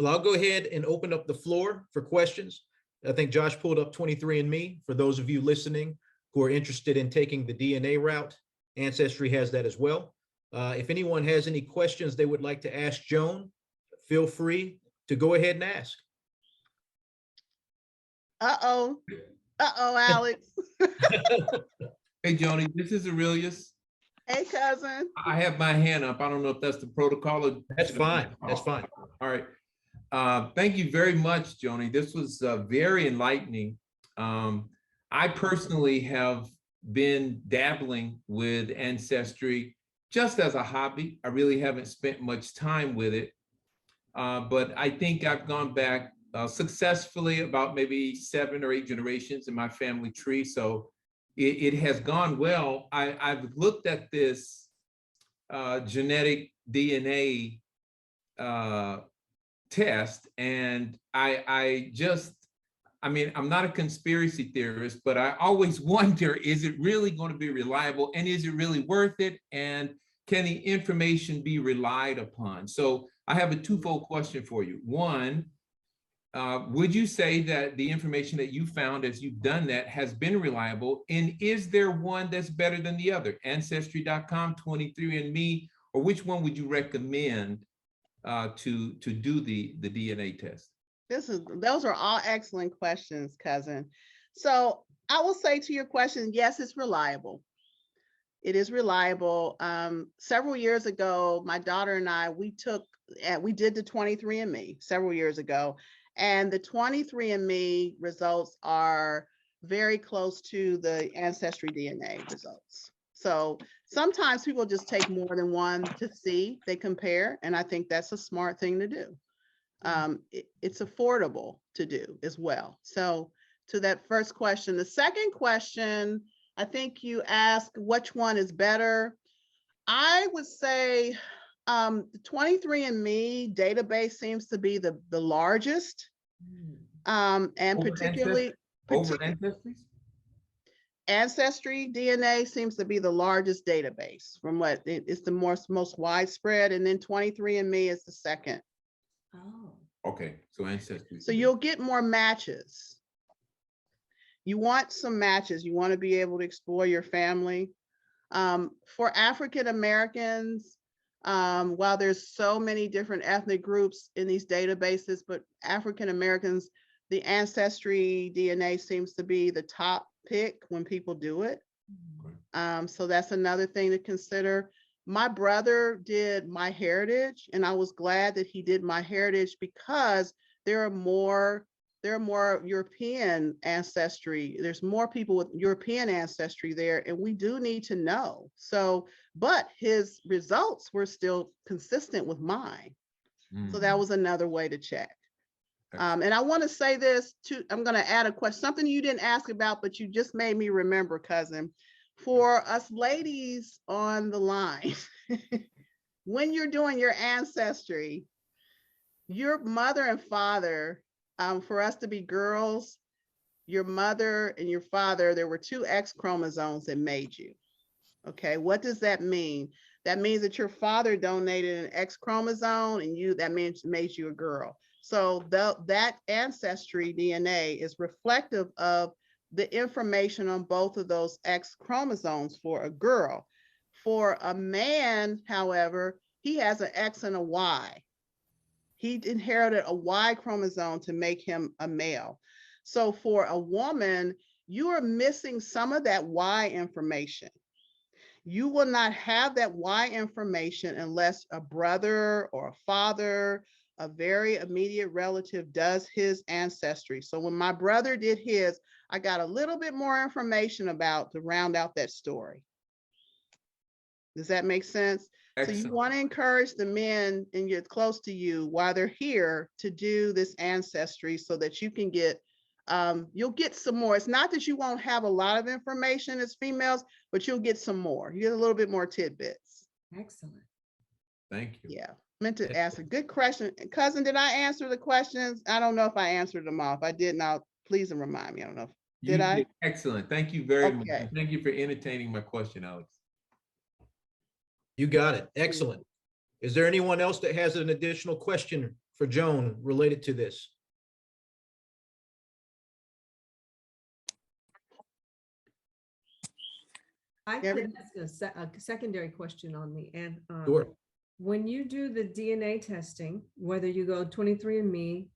I'll go ahead and open up the floor for questions. I think Josh pulled up 23andMe. For those of you listening who are interested in taking the DNA route, Ancestry has that as well. If anyone has any questions they would like to ask Joan, feel free to go ahead and ask. Uh-oh, Alex. Hey, Joni, this is Aurelius. Hey, cousin. I have my hand up. I don't know if that's the protocol. Or That's fine. That's fine. All right. Thank you very much, Joni. This was very enlightening. I personally have been dabbling with Ancestry just as a hobby. I really haven't spent much time with it, but I think I've gone back successfully about maybe 7 or 8 generations in my family tree. So it has gone well. I've looked at this genetic DNA test, and I mean, I'm not a conspiracy theorist, but I always wonder, is it really going to be reliable, and is it really worth it? And can the information be relied upon? So I have a twofold question for you. One, would you say that the information that you found as you've done that has been reliable? And is there one that's better than the other? Ancestry.com, 23andMe, or which one would you recommend to do the DNA test? Those are all excellent questions, cousin. So I will say to your question, yes, it's reliable. It is reliable. Several years ago, my daughter and I, we did the 23andMe several years ago, and the 23andMe results are very close to the Ancestry DNA results. So sometimes people just take more than one to see, they compare, and I think that's a smart thing to do. It's affordable to do as well. So to that first question, the second question, I think you asked which one is better. I would say the 23andMe database seems to be the largest, and Over particularly Ancestries? Ancestry DNA seems to be the largest database from what it's the most widespread, and then 23andMe is the second. Oh, Okay, so Ancestry. So you'll get more matches. You want some matches. You want to be able to explore your family. For African Americans, while there's so many different ethnic groups in these databases, but African Americans, the Ancestry DNA seems to be the top pick when people do it. So that's another thing to consider. My brother did MyHeritage, and I was glad that he did MyHeritage because there are more European ancestry. There's more people with European ancestry there, and we do need to know. So, but his results were still consistent with mine. So that was another way to check. And I want to say this too, I'm going to add a question, something you didn't ask about, but you just made me remember, cousin. For us ladies on the line, when you're doing your ancestry, your mother and father, for us to be girls, your mother and your father, there were 2 X chromosomes that made you. Okay, what does that mean? That means that your father donated an X chromosome and that means made you a girl. So that ancestry DNA is reflective of the information on both of those X chromosomes for a girl. For a man, however, he has an X and a Y. He inherited a Y chromosome to make him a male. So for a woman, you are missing some of that Y information. You will not have that Y information unless a brother or a father, a very immediate relative does his ancestry. So when my brother did his, I got a little bit more information about to round out that story. Does that make sense? Excellent. So you want to encourage the men and you're close to you while they're here to do this ancestry so that you can get, you'll get some more. It's not that you won't have a lot of information as females, but you'll get some more. You get a little bit more tidbits. excellent. Thank you. Yeah, meant to ask a good question. Cousin, did I answer the questions? I don't know if I answered them all. If I did not, please remind me. I don't know. Did I? Excellent. Thank you very much. Thank you for entertaining my question, Alex. You got it. Excellent. Is there anyone else that has an additional question for Joan related to this? I could ask a secondary question on the end. Sure. When you do the DNA testing, whether you go 23andMe,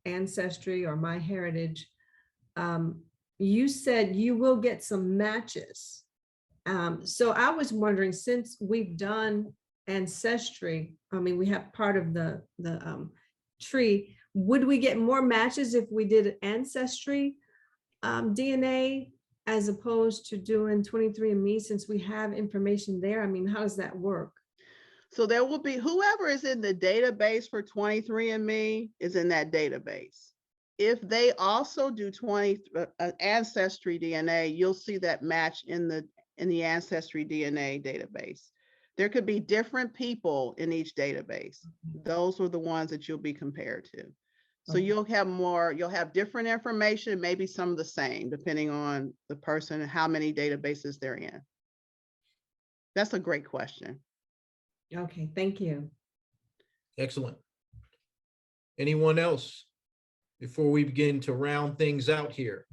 Ancestry, or MyHeritage, you said you will get some matches. So I was wondering, since we've done Ancestry, I mean, we have part of the tree, would we get more matches if we did Ancestry DNA as opposed to doing 23andMe, since we have information there? I mean, how does that work? So there will be whoever is in the database for 23andMe is in that database. If they also do Ancestry DNA, you'll see that match in the Ancestry DNA database. There could be different people in each database. Those are the ones that you'll be compared to. So you'll have different information, maybe some of the same, depending on the person and how many databases they're in. That's a great question. Okay, thank you. Excellent. Anyone else before we begin to round things out here?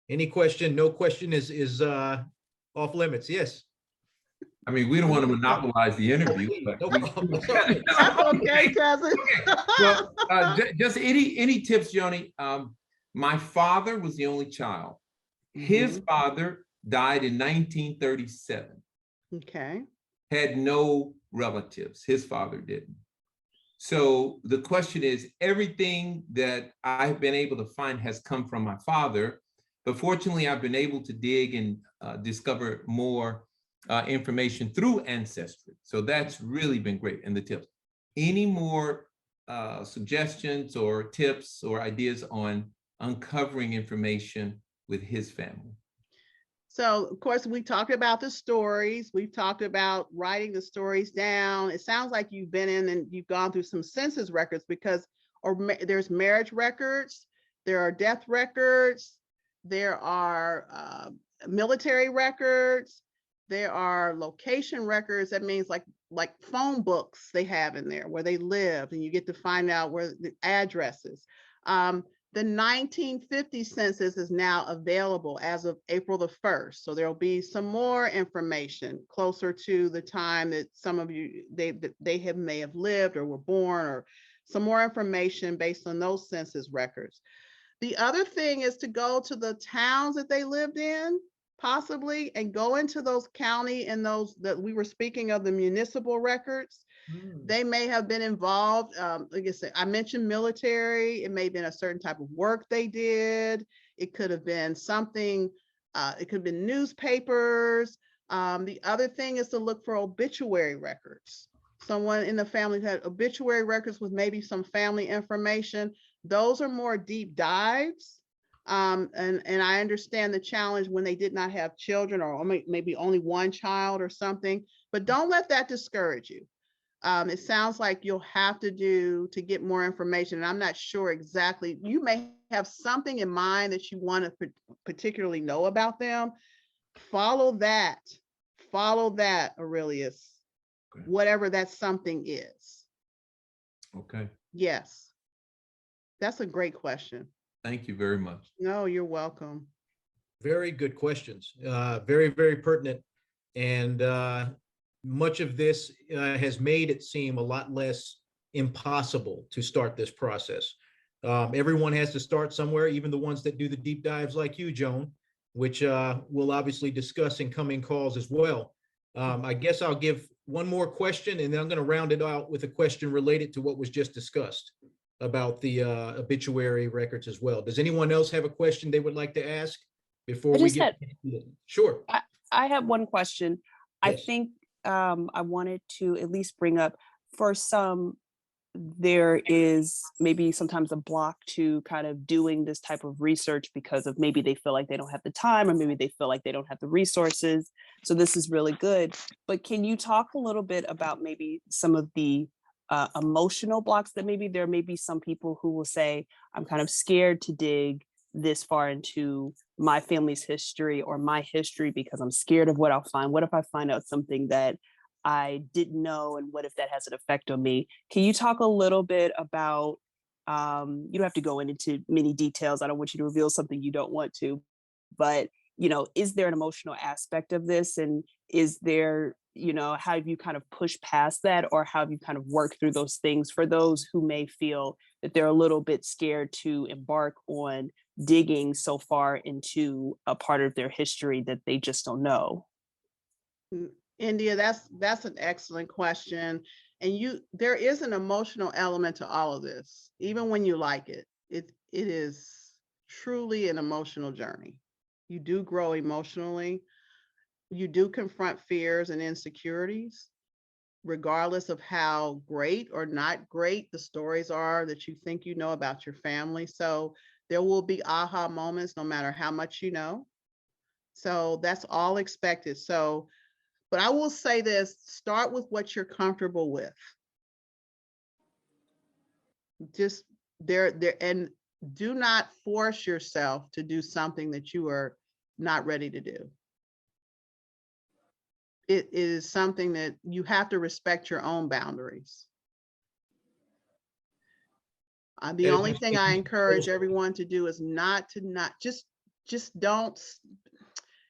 Any question? No question is off limits. Yes. I mean, we don't want to monopolize the interview. But No problem. That's okay, cousin. well, just any tips, Joni? My father was the only child. His father died in 1937, Okay. had no relatives. His father didn't. So the question is, everything that I've been able to find has come from my father, but fortunately I've been able to dig and discover more information through Ancestry. So that's really been great. And the tips. Any more suggestions or tips or ideas on uncovering information with his family? So, of course, we talked about the stories. We've talked about writing the stories down. It sounds like you've been in and you've gone through some census records because there's marriage records, there are death records, there are military records, there are location records. That means like phone books they have in there where they lived, and you get to find out where the addresses. The 1950 census is now available as of April the 1st. So there'll be some more information closer to the time that some of you, may have lived or were born, or some more information based on those census records. The other thing is to go to the towns that they lived in, possibly, and go into those county and those that we were speaking of, the municipal records. They may have been involved. Like I said, I mentioned military. It may have been a certain type of work they did. It could have been something, it could have been newspapers. The other thing is to look for obituary records. Someone in the family had obituary records with maybe some family information. Those are more deep dives. And I understand the challenge when they did not have children, or maybe only one child or something, but don't let that discourage you. It sounds like you'll have to get more information. And I'm not sure exactly, you may have something in mind that you want to particularly know about them. Follow that, Aurelius, Okay. whatever that something is. Okay. Yes, that's a great question. Thank you very much. No, you're welcome. Very good questions. Very, very pertinent. And much of this has made it seem a lot less impossible to start this process. Everyone has to start somewhere, even the ones that do the deep dives like you, Joan, which we'll obviously discuss in coming calls as well. I guess I'll give one more question, and then I'm going to round it out with a question related to what was just discussed about the obituary records as well. Does anyone else have a question they would like to ask before we get? Sure. I have one question. Yes. I think I wanted to at least bring up, for some, there is maybe sometimes a block to kind of doing this type of research because of maybe they feel like they don't have the time, or maybe they feel like they don't have the resources. So this is really good. But can you talk a little bit about maybe some of the emotional blocks that maybe there may be some people who will say, I'm kind of scared to dig this far into my family's history or my history because I'm scared of what I'll find. What if I find out something that I didn't know, and what if that has an effect on me? Can you talk a little bit about, you don't have to go into many details. I don't want you to reveal something you don't want to, but, is there an emotional aspect of this? And is there, how have you kind of pushed past that, or how have you kind of worked through those things for those who may feel that they're a little bit scared to embark on digging so far into a part of their history that they just don't know? India, that's an excellent question. And there is an emotional element to all of this, even when you like it. It is truly an emotional journey. You do grow emotionally. You do confront fears and insecurities, regardless of how great or not great the stories are that you think you know about your family. So there will be aha moments no matter how much you know. So that's all expected. But I will say this, start with what you're comfortable with. Just there, and do not force yourself to do something that you are not ready to do. It is something that you have to respect your own boundaries. The only thing I encourage everyone to do is not just don't.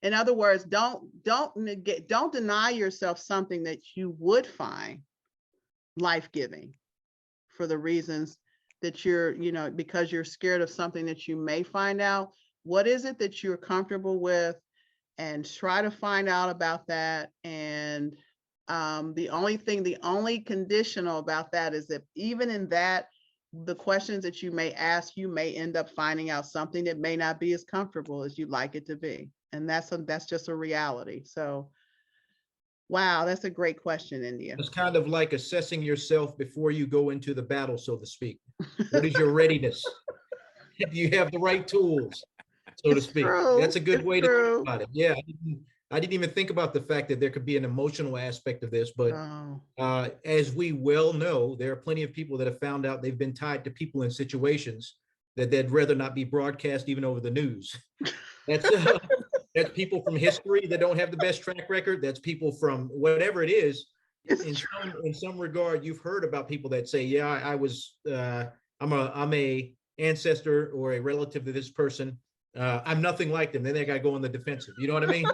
In other words, don't deny yourself something that you would find life-giving for the reasons that you're, because you're scared of something that you may find out. What is it that you're comfortable with? and try to find out about that. And the only conditional about that is that even in that, the questions that you may ask, you may end up finding out something that may not be as comfortable as you'd like it to be. And that's just a reality. So, wow, that's a great question, India. It's kind of like assessing yourself before you go into the battle, so to speak. What is your readiness? Do you have the right tools, so to speak? That's a good way to think about it. Yeah, I didn't even think about the fact that there could be an emotional aspect of this, but as we well know, there are plenty of people that have found out they've been tied to people in situations that they'd rather not be broadcast even over the news. That's people from history that don't have the best track record. That's people from whatever it is. In some regard, you've heard about people that say, "Yeah, I'm a ancestor or a relative to this person. I'm nothing like them." Then they got to go on the defensive. You know what I mean?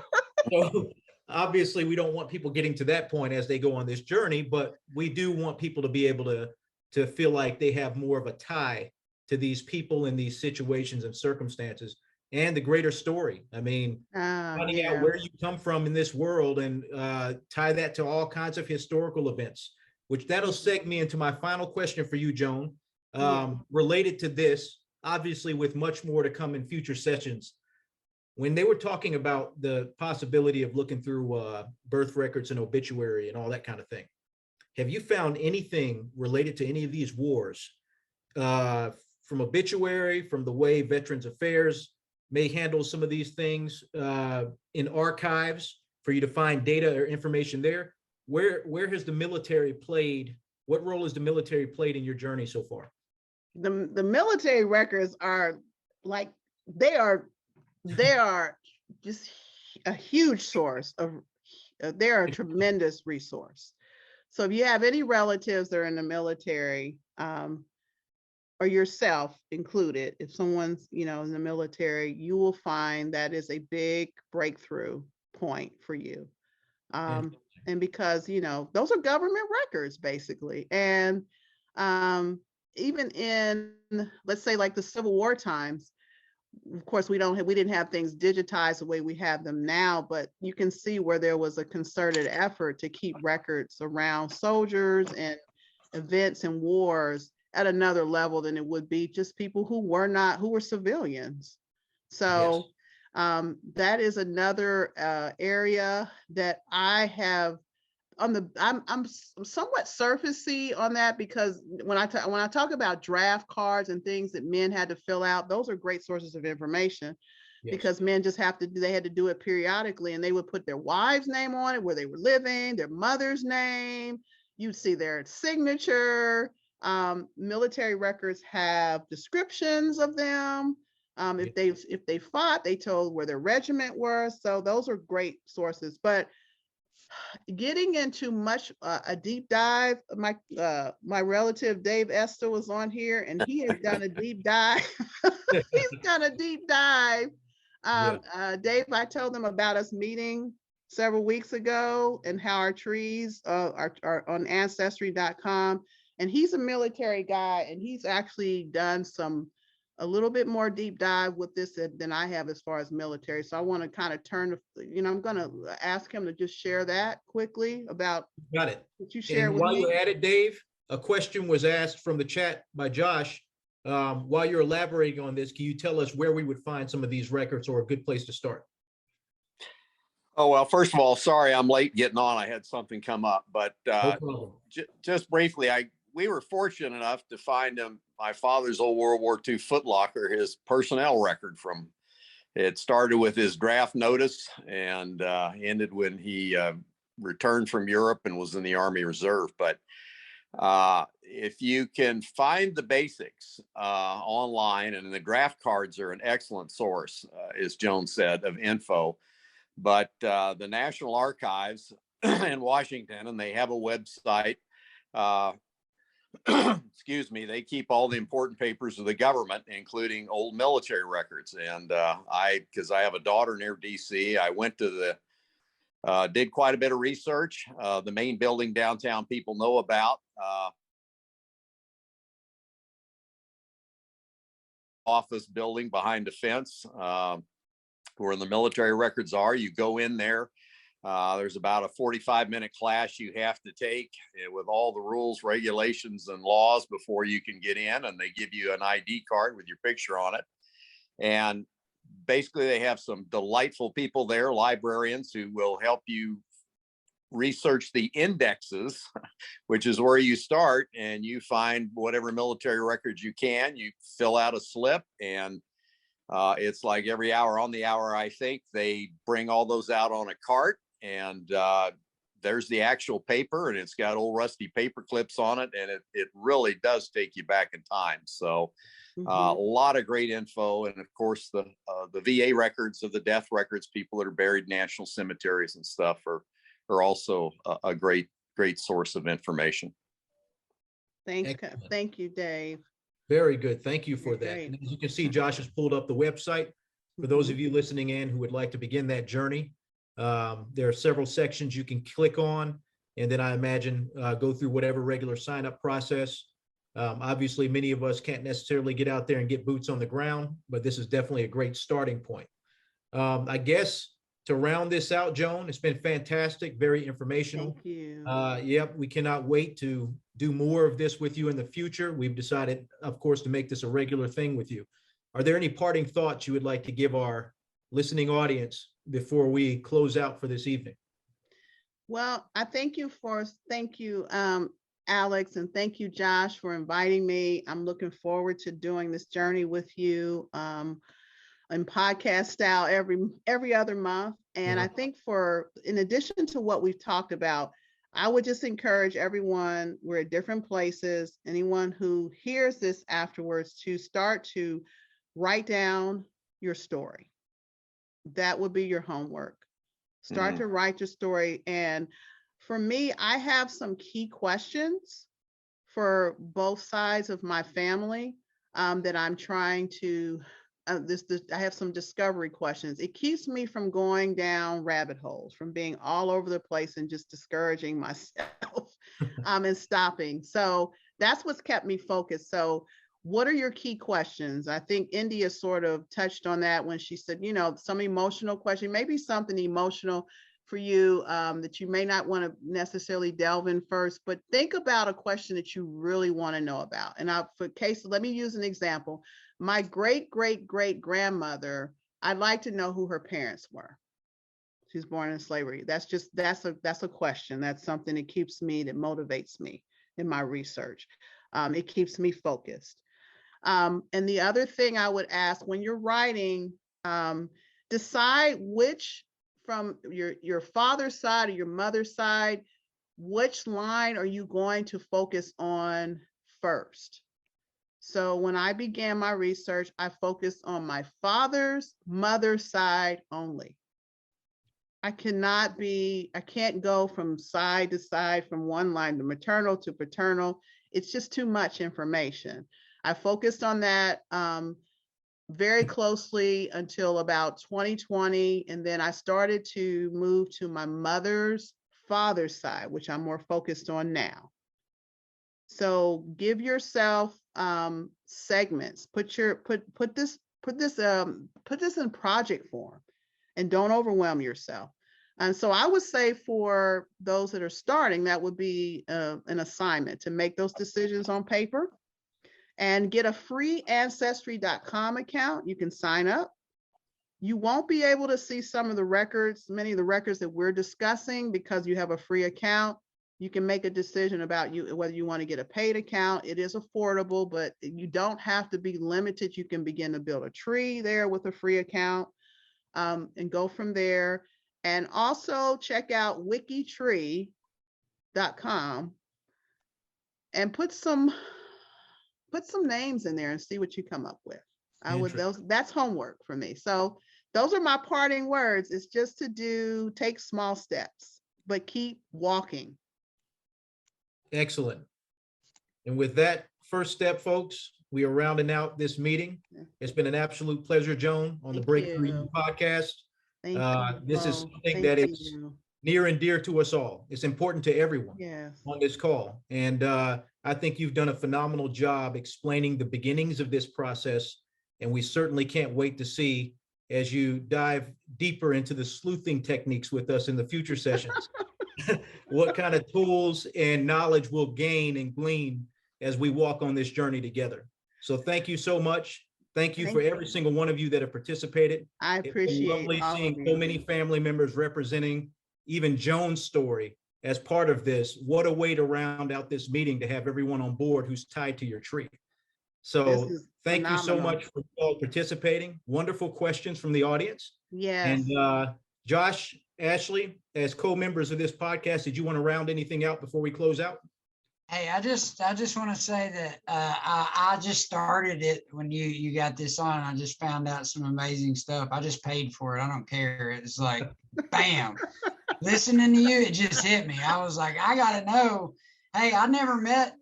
So obviously, we don't want people getting to that point as they go on this journey, but we do want people to be able to feel like they have more of a tie to these people in these situations and circumstances, and the greater story. I mean, finding out where you come from in this world and tie that to all kinds of historical events, which that'll seg me into my final question for you, Joan, related to this, obviously with much more to come in future sessions. When they were talking about the possibility of looking through birth records and obituary and all that kind of thing, have you found anything related to any of these wars from obituary, from the way Veterans Affairs may handle some of these things in archives for you to find data or information there? Where has the military played? What role has the military played in your journey so far? The military records are like, they are just a huge source of, they're a tremendous resource. So if you have any relatives that are in the military, or yourself included, if someone's, in the military, you will find that is a big breakthrough point for you. And because, those are government records basically. And even in, let's say like the Civil War times, of course, we didn't have things digitized the way we have them now, but you can see where there was a concerted effort to keep records around soldiers and events and wars at another level than it would be just people who were civilians. So that is another area that I have I'm somewhat surfacey on that, because when I talk about draft cards and things that men had to fill out, those are great sources of information. Because men just they had to do it periodically, and they would put their wife's name on it, where they were living, their mother's name, you'd see their signature. Military records have descriptions of them. If they fought, they told where their regiment were. So those are great sources. But getting into much a deep dive, my relative Dave Esther was on here, and he has done a deep dive. He's done a deep dive. Dave, I told them about us meeting several weeks ago and how our trees are on ancestry.com. And he's a military guy, and he's actually done a little bit more deep dive with this than I have as far as military. So I want to kind of I'm going to ask him to just share that quickly about what you share with me. While you're at it, Dave, a question was asked from the chat by Josh. While you're elaborating on this, can you tell us where we would find some of these records, or a good place to start? Oh, well, first of all, sorry I'm late getting on. I had something come up, but just briefly, we were fortunate enough to find my father's old World War II footlocker, his personnel record it started with his draft notice and ended when he returned from Europe and was in the Army Reserve. But if you can find the basics online, and the draft cards are an excellent source, as Joan said, of info. But the National Archives in Washington, and they have a website, excuse me, they keep all the important papers of the government, including old military records. And because I have a daughter near DC, I went to did quite a bit of research. The main building downtown people know about. Office building behind a fence. where the military records are. You go in there. There's about a 45-minute class you have to take with all the rules, regulations, and laws before you can get in. And they give you an ID card with your picture on it. And basically, they have some delightful people there, librarians, who will help you research the indexes, which is where you start, and you find whatever military records you can. You fill out a slip, and it's like every hour on the hour, I think, they bring all those out on a cart, and there's the actual paper, and it's got old rusty paper clips on it, and it really does take you back in time. So a lot of great info. And of course, the VA records of the death records, people that are buried in national cemeteries and stuff are also a great source of information. Thank you, Dave. Very good. Thank you for that. Great. And as you can see, Josh has pulled up the website. For those of you listening in who would like to begin that journey, there are several sections you can click on, and then I imagine go through whatever regular sign-up process. Obviously, many of us can't necessarily get out there and get boots on the ground, but this is definitely a great starting point. I guess to round this out, Joan, it's been fantastic, very informational. Thank you. Yep, we cannot wait to do more of this with you in the future. We've decided, of course, to make this a regular thing with you. Are there any parting thoughts you would like to give our listening audience before we close out for this evening? Well, I thank you, Alex, and thank you, Josh, for inviting me. I'm looking forward to doing this journey with you in podcast style every other month. And I think in addition to what we've talked about, I would just encourage everyone, we're at different places, anyone who hears this afterwards, to start to write down your story. That would be your homework. Start to write your story. And for me, I have some key questions for both sides of my family that I'm trying to, I have some discovery questions. It keeps me from going down rabbit holes, from being all over the place and just discouraging myself and stopping. So that's what's kept me focused. So what are your key questions? I think India sort of touched on that when she said, some emotional question, maybe something emotional for you that you may not want to necessarily delve in first, but think about a question that you really want to know about. And let me use an example. My great-great-great-grandmother, I'd like to know who her parents were. She's born in slavery. That's a question. That's something that motivates me in my research. It keeps me focused. And the other thing I would ask when you're writing, decide which, from your father's side or your mother's side, which line are you going to focus on first? So when I began my research, I focused on my mother's side only. I can't go from side to side, from one line to maternal to paternal. It's just too much information. I focused on that very closely until about 2020. And then I started to move to my father's side, which I'm more focused on now. So give yourself segments. Put this in project form, and don't overwhelm yourself. And so I would say for those that are starting, that would be an assignment to make those decisions on paper, and get a free ancestry.com account. You can sign up. You won't be able to see many of the records that we're discussing because you have a free account. You can make a decision about whether you want to get a paid account. It is affordable, but you don't have to be limited. You can begin to build a tree there with a free account and go from there. And also check out wikitree.com and put some names in there and see what you come up with. That's homework for me. So those are my parting words. It's just take small steps, but keep walking. Excellent. And with that first step, folks, we are rounding out this meeting. It's been an absolute pleasure, Joan, on the Break Thru podcast. This is something that is near and dear to us all. It's important to everyone on this call. And I think you've done a phenomenal job explaining the beginnings of this process. And we certainly can't wait to see as you dive deeper into the sleuthing techniques with us in the future sessions, what kind of tools and knowledge we'll gain and glean as we walk on this journey together. So thank you so much. Thank you for every single one of you that have participated. I appreciate lovely all seeing of so you. many family members representing even Joan's story as part of this. What a way to round out this meeting, to have everyone on board who's tied to your tree. So thank you so much for all participating. Wonderful questions from the audience. Yes. And Josh, Ashley, as co-members of this podcast, did you want to round anything out before we close out? Hey, I just want to say that I just started it when you got this on. I just found out some amazing stuff. I just paid for it. I don't care. It's like, bam, listening to you, it just hit me. I was like, I got to know. Hey, I never met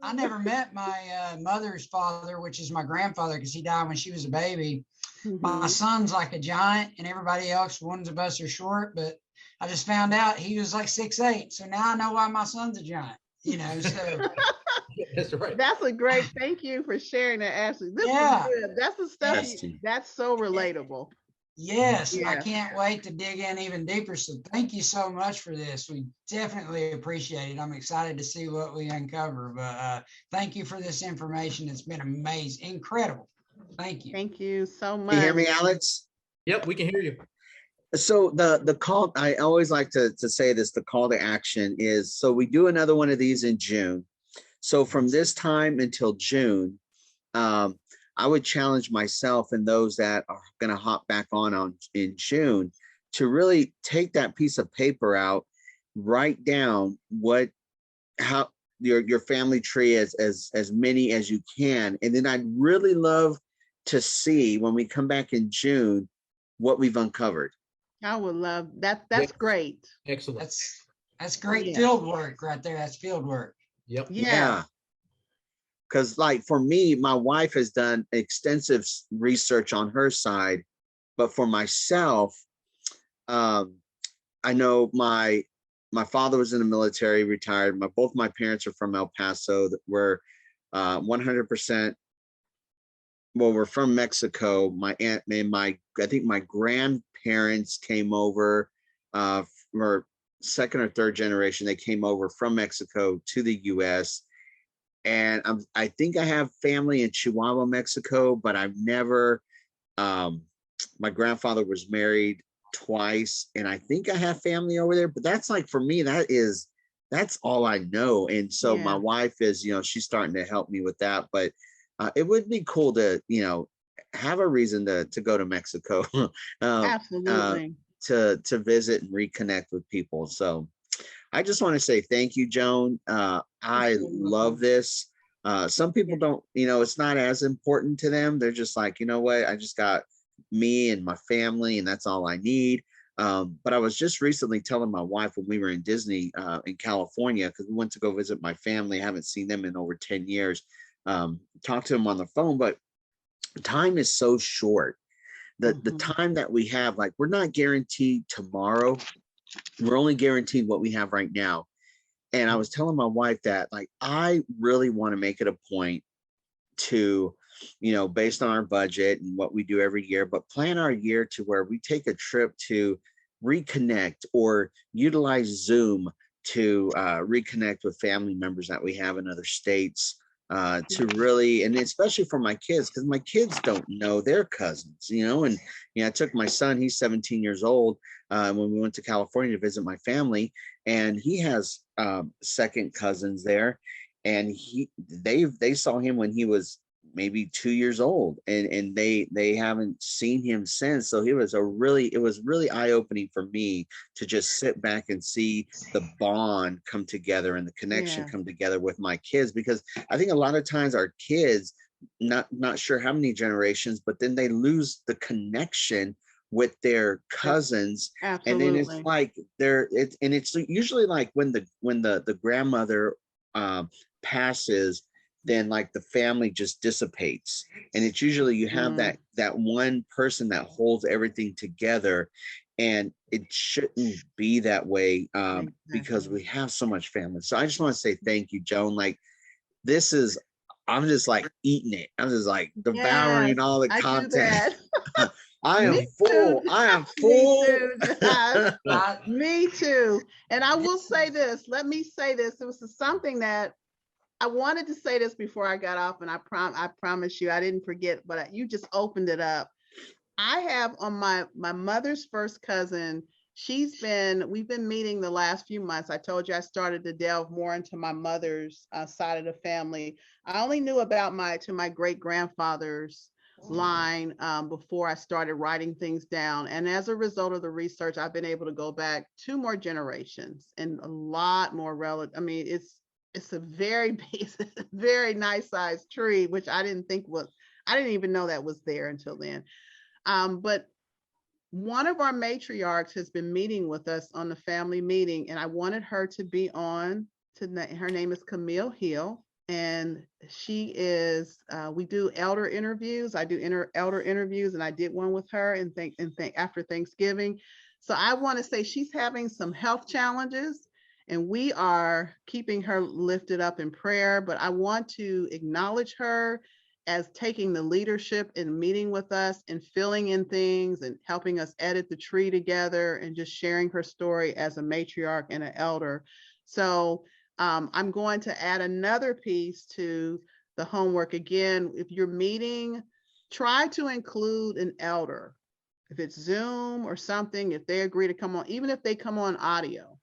my mother's father, which is my grandfather, because he died when she was a baby. My son's like a giant, and everybody else, ones of us are short, but I just found out he was like 6'8". So now I know why my son's a giant. You know, so that's right. That's a great, thank you for sharing that, Ashley. This is good. That's the stuff that's so relatable. Yes, I can't wait to dig in even deeper. So thank you so much for this. We definitely appreciate it. I'm excited to see what we uncover. But thank you for this information. It's been amazing, incredible. Thank you. Thank you so much. Can you hear me, Alex? Yep, we can hear you. So the call, I always like to say this, the call to action is, so we do another one of these in June. So from this time until June, I would challenge myself and those that are going to hop back on in June to really take that piece of paper out, write down how your family tree as many as you can. And then I'd really love to see when we come back in June, what we've uncovered. I would love that. That's great. Excellent. That's great field work right there. That's field work. Yep. Yeah. Because like for me, my wife has done extensive research on her side, but for myself, I know my father was in the military, retired. Both my parents are from El Paso. That were 100%. Well, we're from Mexico. My aunt and I think my grandparents came over, or second or third generation. They came over from Mexico to the U.S. And I think I have family in Chihuahua, Mexico, but I've never. My grandfather was married twice, and I think I have family over there. But that's like, for me, that's all I know. And so my wife is, she's starting to help me with that. But it would be cool to, have a reason to go to Mexico. Absolutely. To visit and reconnect with people. So I just want to say thank you, Joan. I love this. Some people don't, it's not as important to them. They're just like, you know what, I just got me and my family, and that's all I need. But I was just recently telling my wife when we were in Disney in California, because we went to go visit my family. I haven't seen them in over 10 years. Talk to them on the phone, but time is so short. The time that we have, like, we're not guaranteed tomorrow. We're only guaranteed what we have right now. And I was telling my wife that, like, I really want to make it a point to, based on our budget and what we do every year, but plan our year to where we take a trip to reconnect or utilize Zoom to reconnect with family members that we have in other states. To really, and especially for my kids, because my kids don't know their cousins, and I took my son, he's 17 years old, when we went to California to visit my family, and he has second cousins there, and they saw him when he was maybe 2 years old, and they haven't seen him since. So it was really eye-opening for me to just sit back and see the bond come together and the connection come together with my kids, because I think a lot of times our kids, not sure how many generations, but then they lose the connection with their cousins. Absolutely. And then it's like it's usually like when the grandmother passes, then like the family just dissipates, and it's usually you have that one person that holds everything together, and it shouldn't be that way because we have so much family. So I just want to say thank you, Joan. Like, I'm just like eating it. I'm just like devouring all the content. I am Me full. too. I am Me full. too, Josh. I- Me too. And I will say this. Let me say this. It was something that I wanted to say this before I got off, and I promise you I didn't forget, but you just opened it up. I have on my mother's first cousin. We've been meeting the last few months. I told you I started to delve more into my mother's side of the family. I only knew about my great grandfather's line before I started writing things down. And as a result of the research, I've been able to go back 2 more generations and a lot more relative. I mean, it's a very very nice sized tree, which I didn't even know that was there until then. But one of our matriarchs has been meeting with us on the family meeting, and I wanted her to be on. Her name is Camille Hill, and she is. We do elder interviews. I do elder interviews, and I did one with her and after Thanksgiving. So I want to say she's having some health challenges, and we are keeping her lifted up in prayer. But I want to acknowledge her as taking the leadership in meeting with us and filling in things and helping us edit the tree together and just sharing her story as a matriarch and an elder. So I'm going to add another piece to the homework. Again, if you're meeting, try to include an elder. If it's Zoom or something, if they agree to come on, even if they come on audio,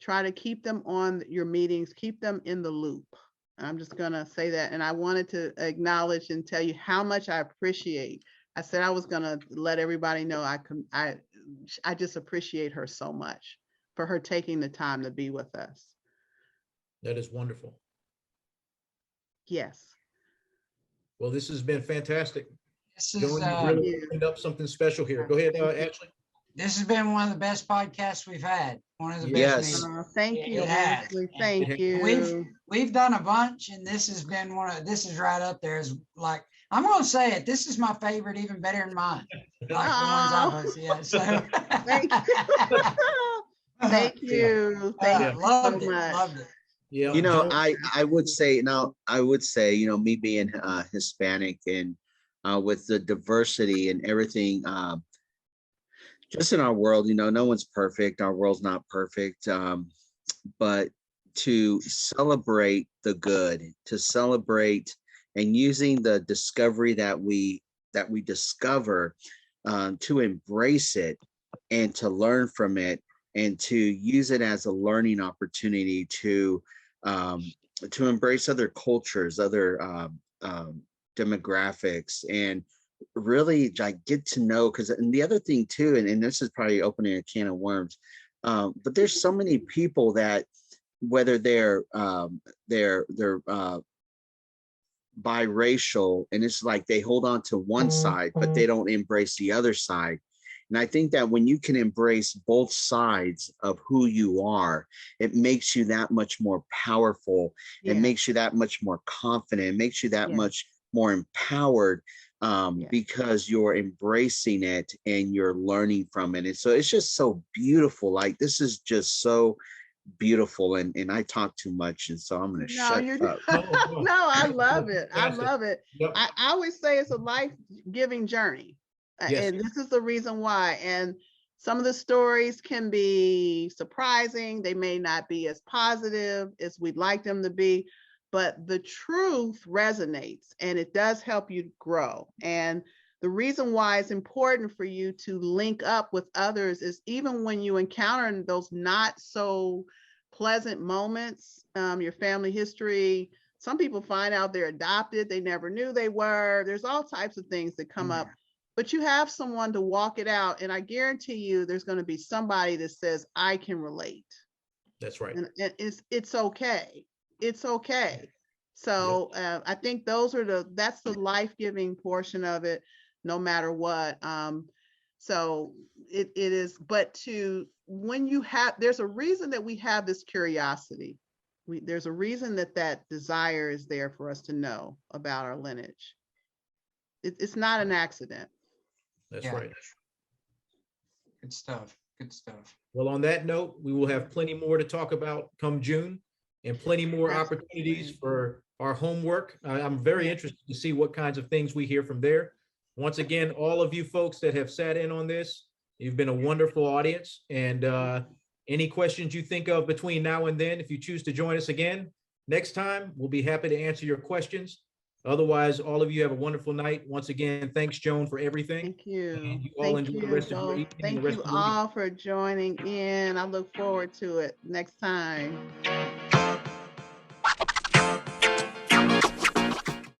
try to keep them on your meetings, keep them in the loop. I'm just going to say that. And I wanted to acknowledge and tell you how much I appreciate. I said I was going to let everybody know I just appreciate her so much for her taking the time to be with us. That is wonderful. Yes. Well, this has been fantastic. This is, Joan, you really opened up something special here. Go ahead, Ashley. this has been one of the best podcasts we've had. One of the Yes. best meetings. Thank you, It has. Ashley. Thank you. We've done a bunch, and this has been this is right up there. As like, I'm gonna say it, this is my favorite, even better than mine. Like the ones I've hosted. Yeah, so Thank you. Thank you. Thank you loved so it. much. Loved it. Yeah. You know, I would say, you know, me being Hispanic and with the diversity and everything, just in our world, you know, no one's perfect. Our world's not perfect. But to celebrate the good, to celebrate and using the discovery that we discover, to embrace it and to learn from it and to use it as a learning opportunity to embrace other cultures, other demographics, and really like get to know. Because and the other thing too, and this is probably opening a can of worms, but there's so many people that whether they're biracial, and it's like they hold on to one side but they don't embrace the other side. And I think that when you can embrace both sides of who you are, it makes you that much more powerful. It makes you that much more confident. It makes you that much more empowered, because you're embracing it and you're learning from it. And so it's just so beautiful. Like, this is just so beautiful. And I talk too much, and so I'm going to shut up. No, I love it. I love it. Yep. I always say it's a life-giving journey. Yes. And this is the reason why. And some of the stories can be surprising. They may not be as positive as we'd like them to be, but the truth resonates and it does help you grow. And the reason why it's important for you to link up with others is even when you encounter those not so pleasant moments, your family history, some people find out they're adopted, they never knew they were. There's all types of things that come up. But you have someone to walk it out. And I guarantee you there's going to be somebody that says, I can relate. That's right. And it's okay. It's okay. So I think that's the life-giving portion of it, no matter what. So it is, but there's a reason that we have this curiosity. There's a reason that desire is there for us to know about our lineage. It's not an accident. That's right. Good stuff. Good stuff. Well, on that note, we will have plenty more to talk about come June and plenty more opportunities for our homework. I'm very interested to see what kinds of things we hear from there. once again, all of you folks that have sat in on this, you've been a wonderful audience. And any questions you think of between now and then, if you choose to join us again next time, we'll be happy to answer your questions. Otherwise, all of you have a wonderful night. Once again, thanks, Joan, for everything. Thank you. And you all Thank enjoy the you rest of your both. evening and the Thank rest you of the week. all for joining in. I look forward to it next time.